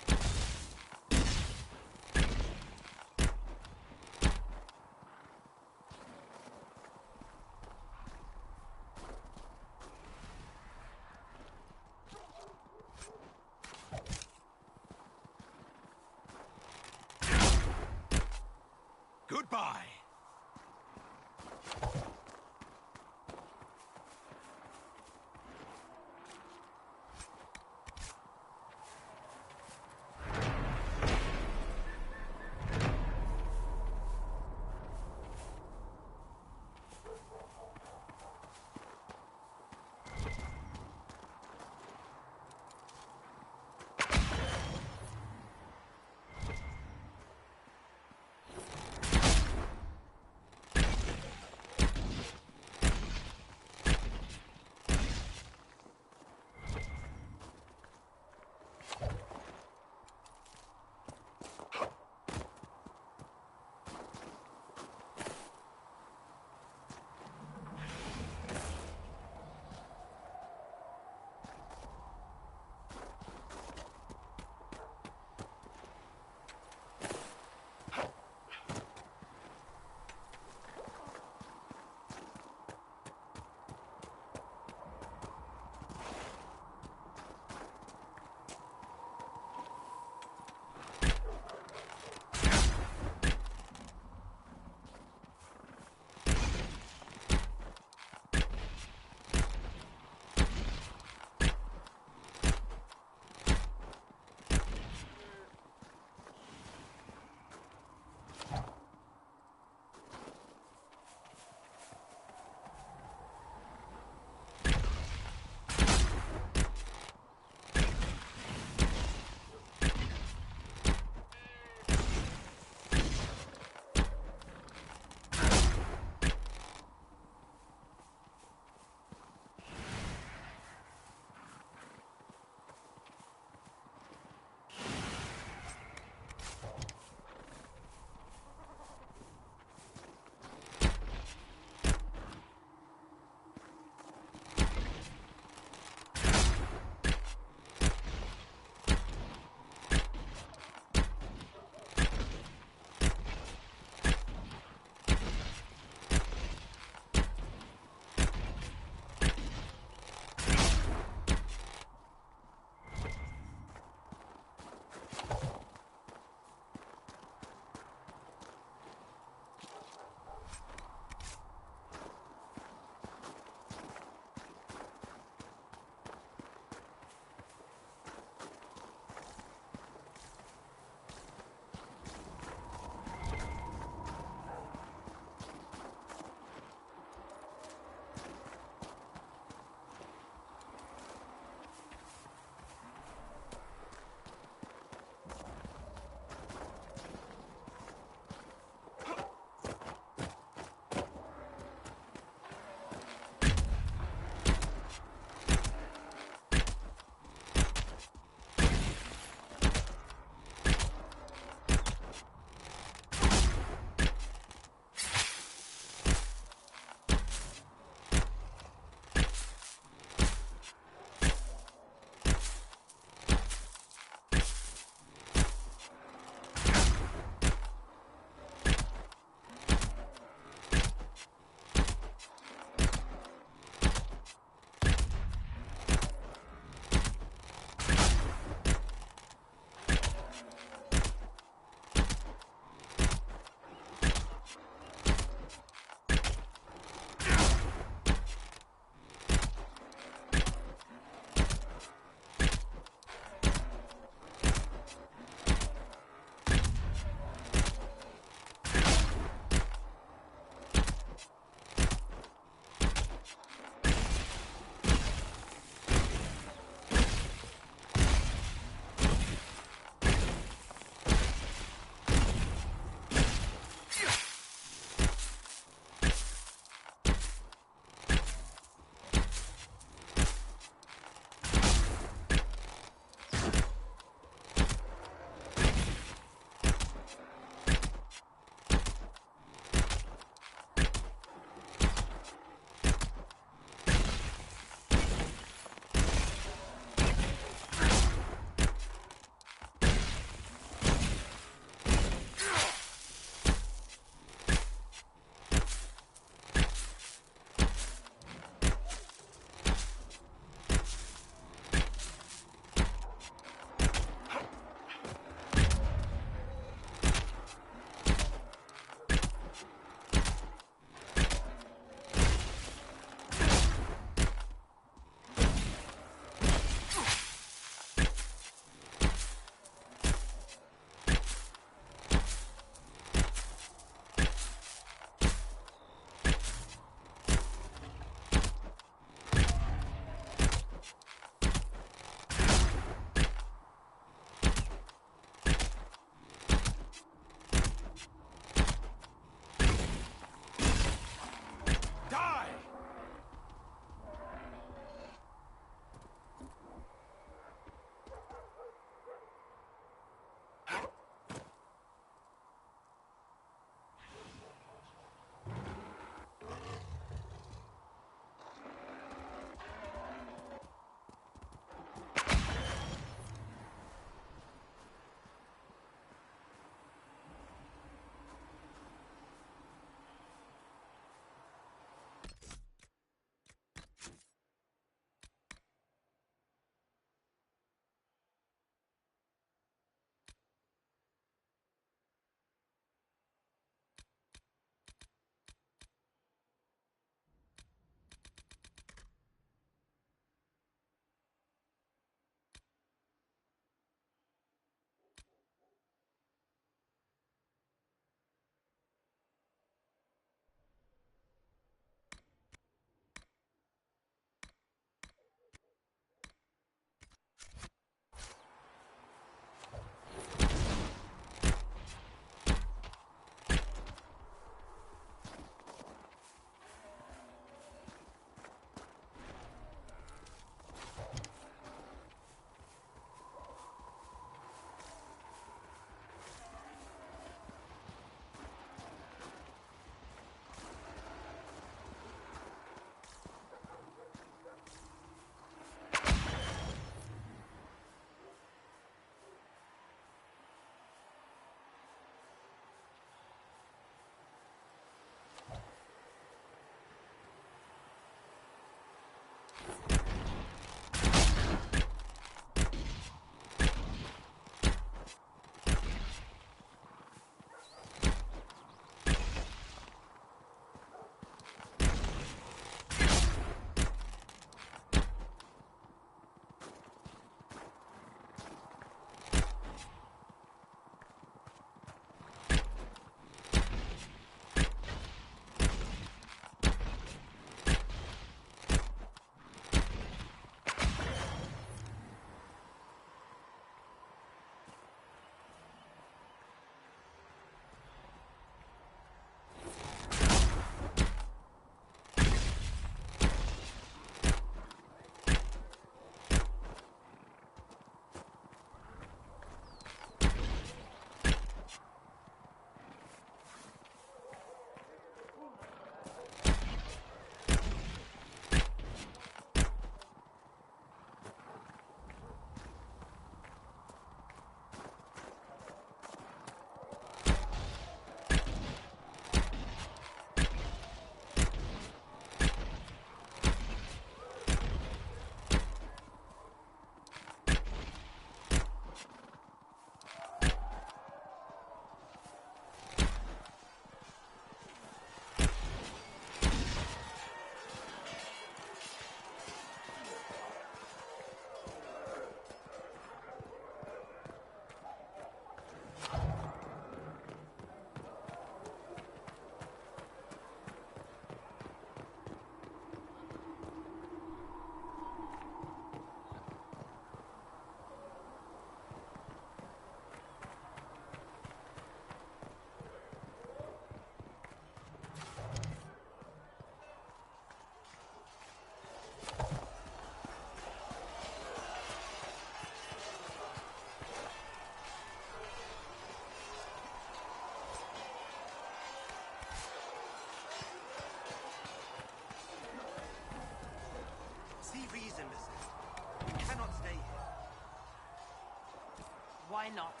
[SPEAKER 15] Why not?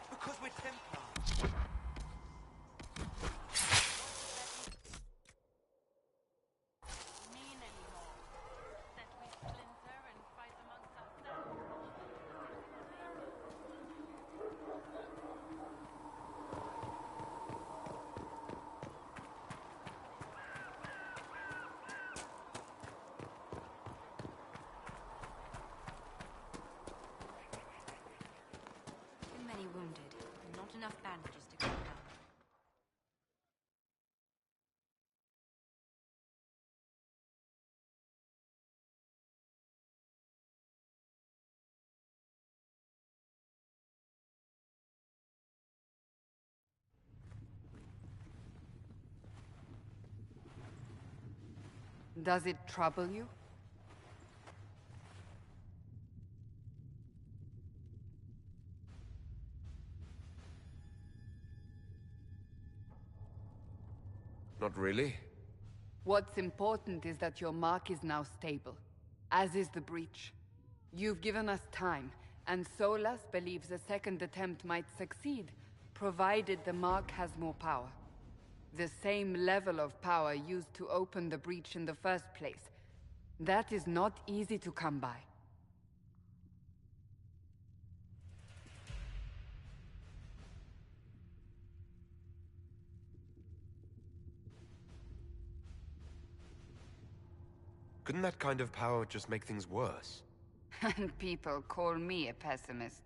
[SPEAKER 11] Because we're Templars.
[SPEAKER 15] Mean anymore. That we splinter and fight amongst ourselves.
[SPEAKER 12] Too many wounded, and not enough bandages to go down.
[SPEAKER 1] Does it trouble you?
[SPEAKER 3] Not really.
[SPEAKER 1] What's important is that your mark is now stable, as is the breach. You've given us time, and Solas believes a second attempt might succeed, provided the mark has more power. The same level of power used to open the breach in the first place. That is not easy to come by.
[SPEAKER 3] Couldn't that kind of power just make things worse?
[SPEAKER 1] And people call me a pessimist.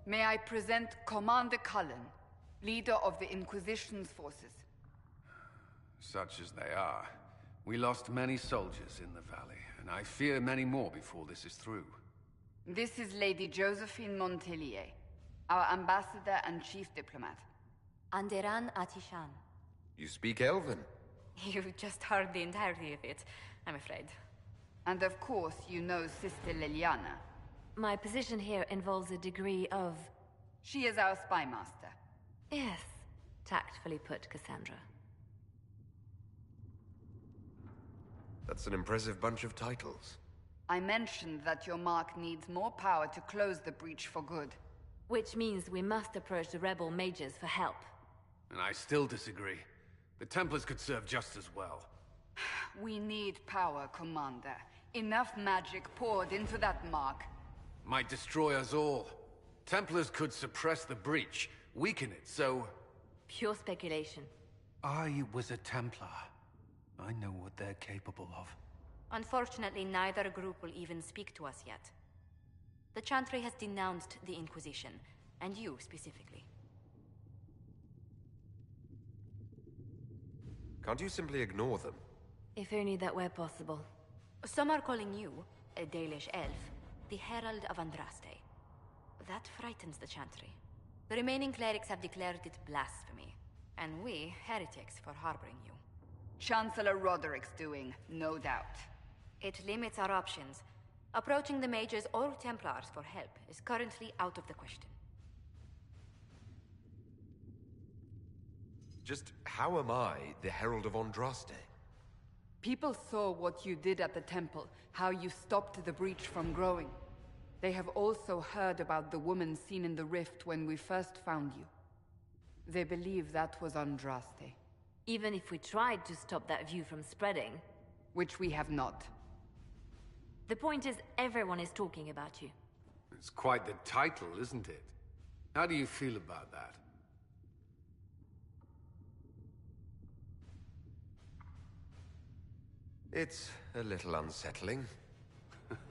[SPEAKER 1] May I present Commander Cullen, leader of the Inquisition's forces.
[SPEAKER 16] Such as they are. We lost many soldiers in the valley, and I fear many more before this is through.
[SPEAKER 1] This is Lady Josephine Montelier, our ambassador and chief diplomat.
[SPEAKER 17] Anderan Atishan.
[SPEAKER 3] You speak Elven?
[SPEAKER 17] You've just heard the entirety of it, I'm afraid.
[SPEAKER 1] And of course, you know Sister Liliana.
[SPEAKER 7] My position here involves a degree of...
[SPEAKER 1] She is our spy master.
[SPEAKER 7] Yes, tactfully put, Cassandra.
[SPEAKER 3] That's an impressive bunch of titles.
[SPEAKER 1] I mentioned that your mark needs more power to close the breach for good.
[SPEAKER 7] Which means we must approach the rebel mages for help.
[SPEAKER 16] And I still disagree. The Templars could serve just as well.
[SPEAKER 1] We need power, Commander. Enough magic poured into that mark.
[SPEAKER 16] Might destroy us all. Templars could suppress the breach, weaken it, so...
[SPEAKER 7] Pure speculation.
[SPEAKER 16] I was a Templar. I know what they're capable of.
[SPEAKER 12] Unfortunately, neither group will even speak to us yet. The Chantry has denounced the Inquisition, and you specifically.
[SPEAKER 3] Can't you simply ignore them?
[SPEAKER 7] If only that were possible.
[SPEAKER 12] Some are calling you, a Dalish elf, the Herald of Andraste. That frightens the Chantry. The remaining clerics have declared it blasphemy, and we, heretics, for harboring you.
[SPEAKER 1] Chancellor Roderick's doing, no doubt.
[SPEAKER 12] It limits our options. Approaching the mages or Templars for help is currently out of the question.
[SPEAKER 3] Just how am I the Herald of Andraste?
[SPEAKER 1] People saw what you did at the temple, how you stopped the breach from growing. They have also heard about the woman seen in the rift when we first found you. They believe that was Andraste.
[SPEAKER 7] Even if we tried to stop that view from spreading...
[SPEAKER 1] Which we have not.
[SPEAKER 7] The point is, everyone is talking about you.
[SPEAKER 16] It's quite the title, isn't it? How do you feel about that?
[SPEAKER 3] It's a little unsettling.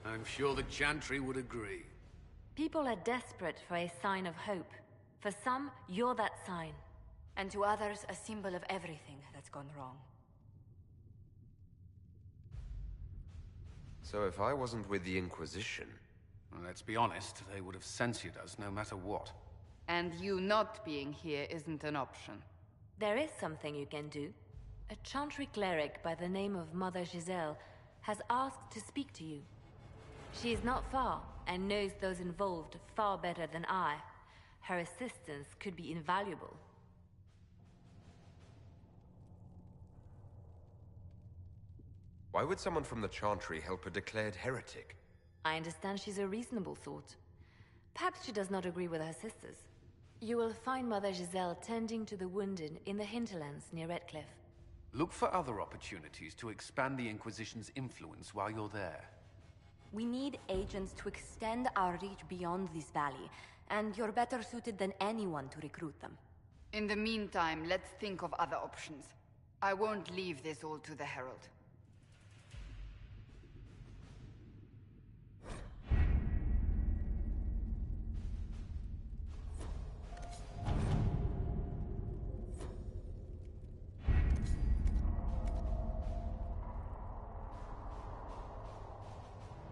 [SPEAKER 16] I'm sure the Chantry would agree.
[SPEAKER 7] People are desperate for a sign of hope. For some, you're that sign.
[SPEAKER 12] And to others, a symbol of everything that's gone wrong.
[SPEAKER 3] So if I wasn't with the Inquisition...
[SPEAKER 16] Well, let's be honest, they would have censored us no matter what.
[SPEAKER 1] And you not being here isn't an option.
[SPEAKER 7] There is something you can do. A Chantry cleric by the name of Mother Giselle has asked to speak to you. She is not far, and knows those involved far better than I. Her assistance could be invaluable.
[SPEAKER 2] Why would someone from the Chantry help a declared heretic?
[SPEAKER 7] I understand she's a reasonable sort. Perhaps she does not agree with her sisters. You will find Mother Giselle tending to the wounded in the hinterlands near Redcliffe.
[SPEAKER 16] Look for other opportunities to expand the Inquisition's influence while you're there.
[SPEAKER 12] We need agents to extend our reach beyond this valley, and you're better suited than anyone to recruit them.
[SPEAKER 1] In the meantime, let's think of other options. I won't leave this all to the Herald.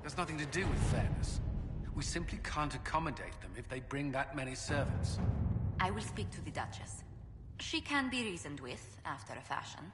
[SPEAKER 16] There's nothing to do with fairness. We simply can't accommodate them if they bring that many servants.
[SPEAKER 12] I will speak to the Duchess. She can be reasoned with, after a fashion.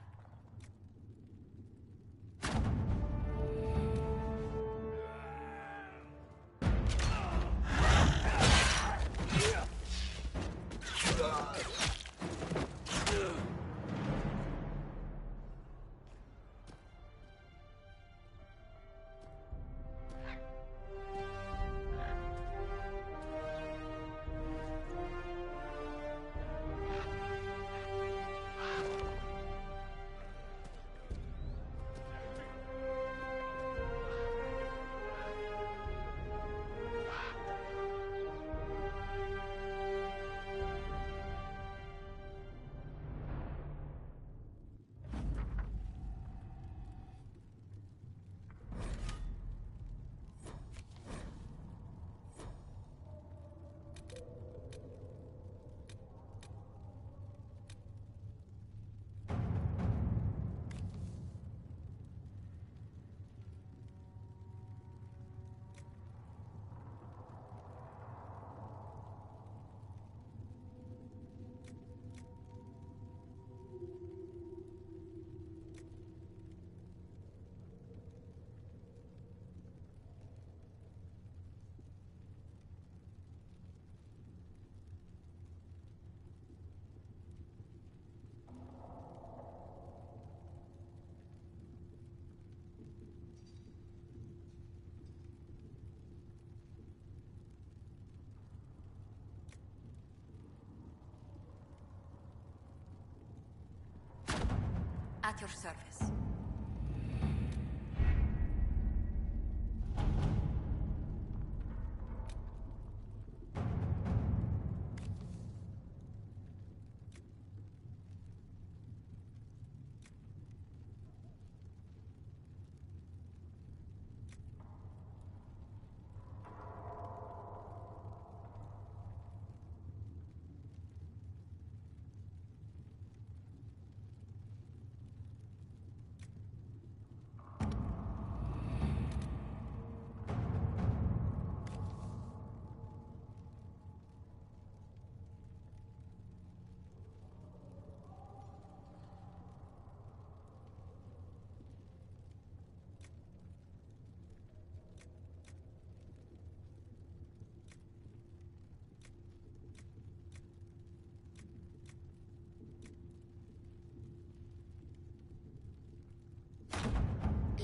[SPEAKER 12] At your service.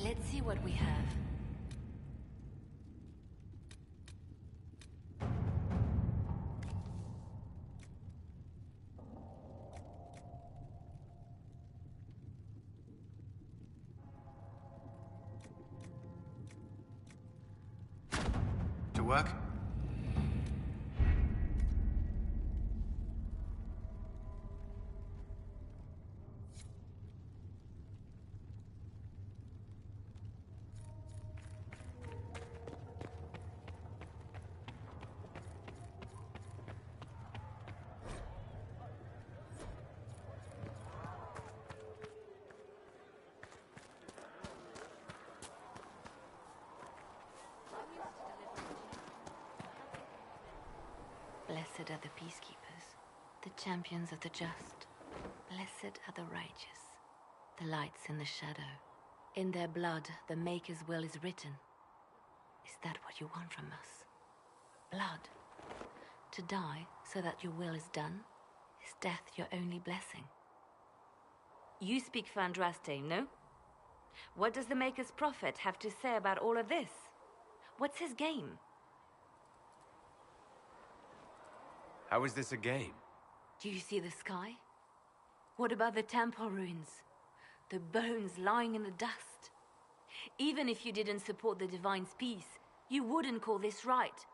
[SPEAKER 7] Let's see what we have.
[SPEAKER 16] To work?
[SPEAKER 7] Blessed are the peacekeepers, the champions of the just. Blessed are the righteous, the lights in the shadow. In their blood, the Maker's will is written. Is that what you want from us? Blood? To die so that your will is done? Is death your only blessing? You speak for Andraste, no? What does the Maker's prophet have to say about all of this? What's his game?
[SPEAKER 3] How is this a game?
[SPEAKER 7] Do you see the sky? What about the temple ruins? The bones lying in the dust? Even if you didn't support the Divine's peace, you wouldn't call this right.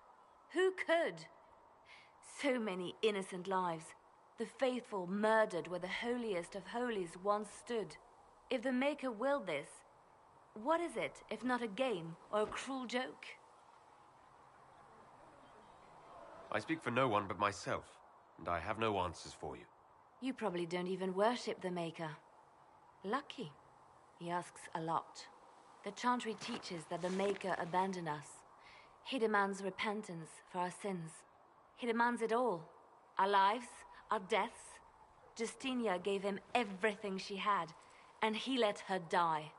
[SPEAKER 7] Who could? So many innocent lives. The faithful murdered where the holiest of holies once stood. If the Maker willed this, what is it if not a game or a cruel joke?
[SPEAKER 3] I speak for no one but myself, and I have no answers for you.
[SPEAKER 7] You probably don't even worship the Maker. Lucky. He asks a lot. The Chantry teaches that the Maker abandoned us. He demands repentance for our sins. He demands it all. Our lives, our deaths. Justinia gave him everything she had, and he let her die.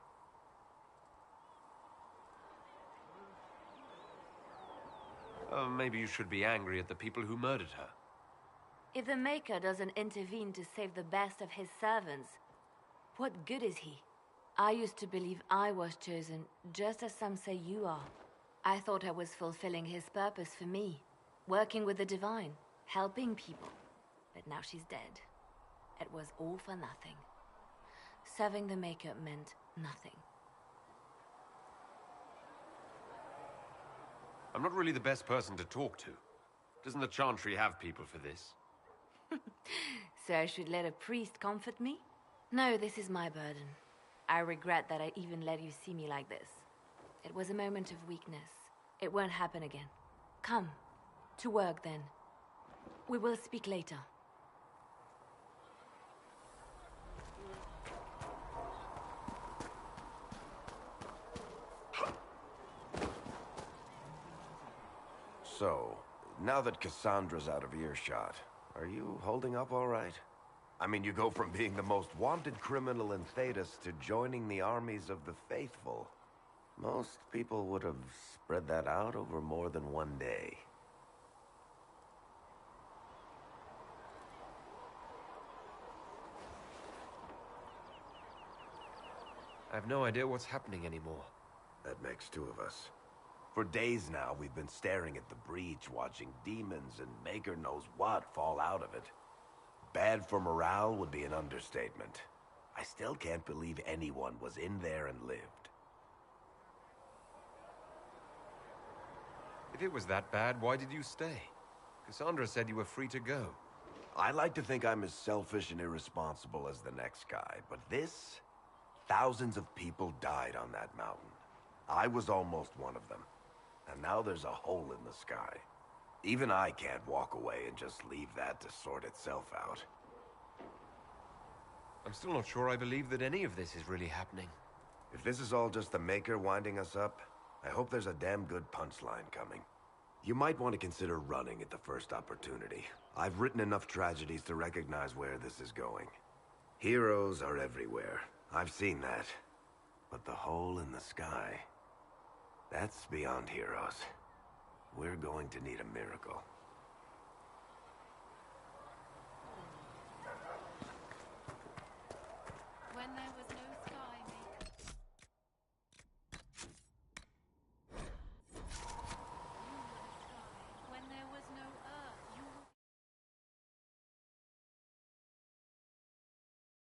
[SPEAKER 3] Maybe you should be angry at the people who murdered her.
[SPEAKER 7] If the Maker doesn't intervene to save the best of his servants, what good is he? I used to believe I was chosen, just as some say you are. I thought I was fulfilling his purpose for me, working with the Divine, helping people. But now she's dead. It was all for nothing. Serving the Maker meant nothing.
[SPEAKER 3] I'm not really the best person to talk to. Doesn't the Chantry have people for this?
[SPEAKER 7] So I should let a priest comfort me? No, this is my burden. I regret that I even let you see me like this. It was a moment of weakness. It won't happen again. Come. To work, then. We will speak later.
[SPEAKER 5] So, now that Cassandra's out of earshot, are you holding up all right? I mean, you go from being the most wanted criminal in Thedas to joining the armies of the faithful. Most people would have spread that out over more than one day.
[SPEAKER 3] I have no idea what's happening anymore.
[SPEAKER 5] That makes two of us. For days now, we've been staring at the breach, watching demons and Maker knows what fall out of it. Bad for morale would be an understatement. I still can't believe anyone was in there and lived.
[SPEAKER 3] If it was that bad, why did you stay? Cassandra said you were free to go.
[SPEAKER 5] I like to think I'm as selfish and irresponsible as the next guy, but this... Thousands of people died on that mountain. I was almost one of them. And now there's a hole in the sky. Even I can't walk away and just leave that to sort itself out.
[SPEAKER 3] I'm still not sure I believe that any of this is really happening.
[SPEAKER 5] If this is all just the Maker winding us up, I hope there's a damn good punchline coming. You might want to consider running at the first opportunity. I've written enough tragedies to recognize where this is going. Heroes are everywhere. I've seen that. But the hole in the sky... that's beyond heroes. We're going to need a miracle.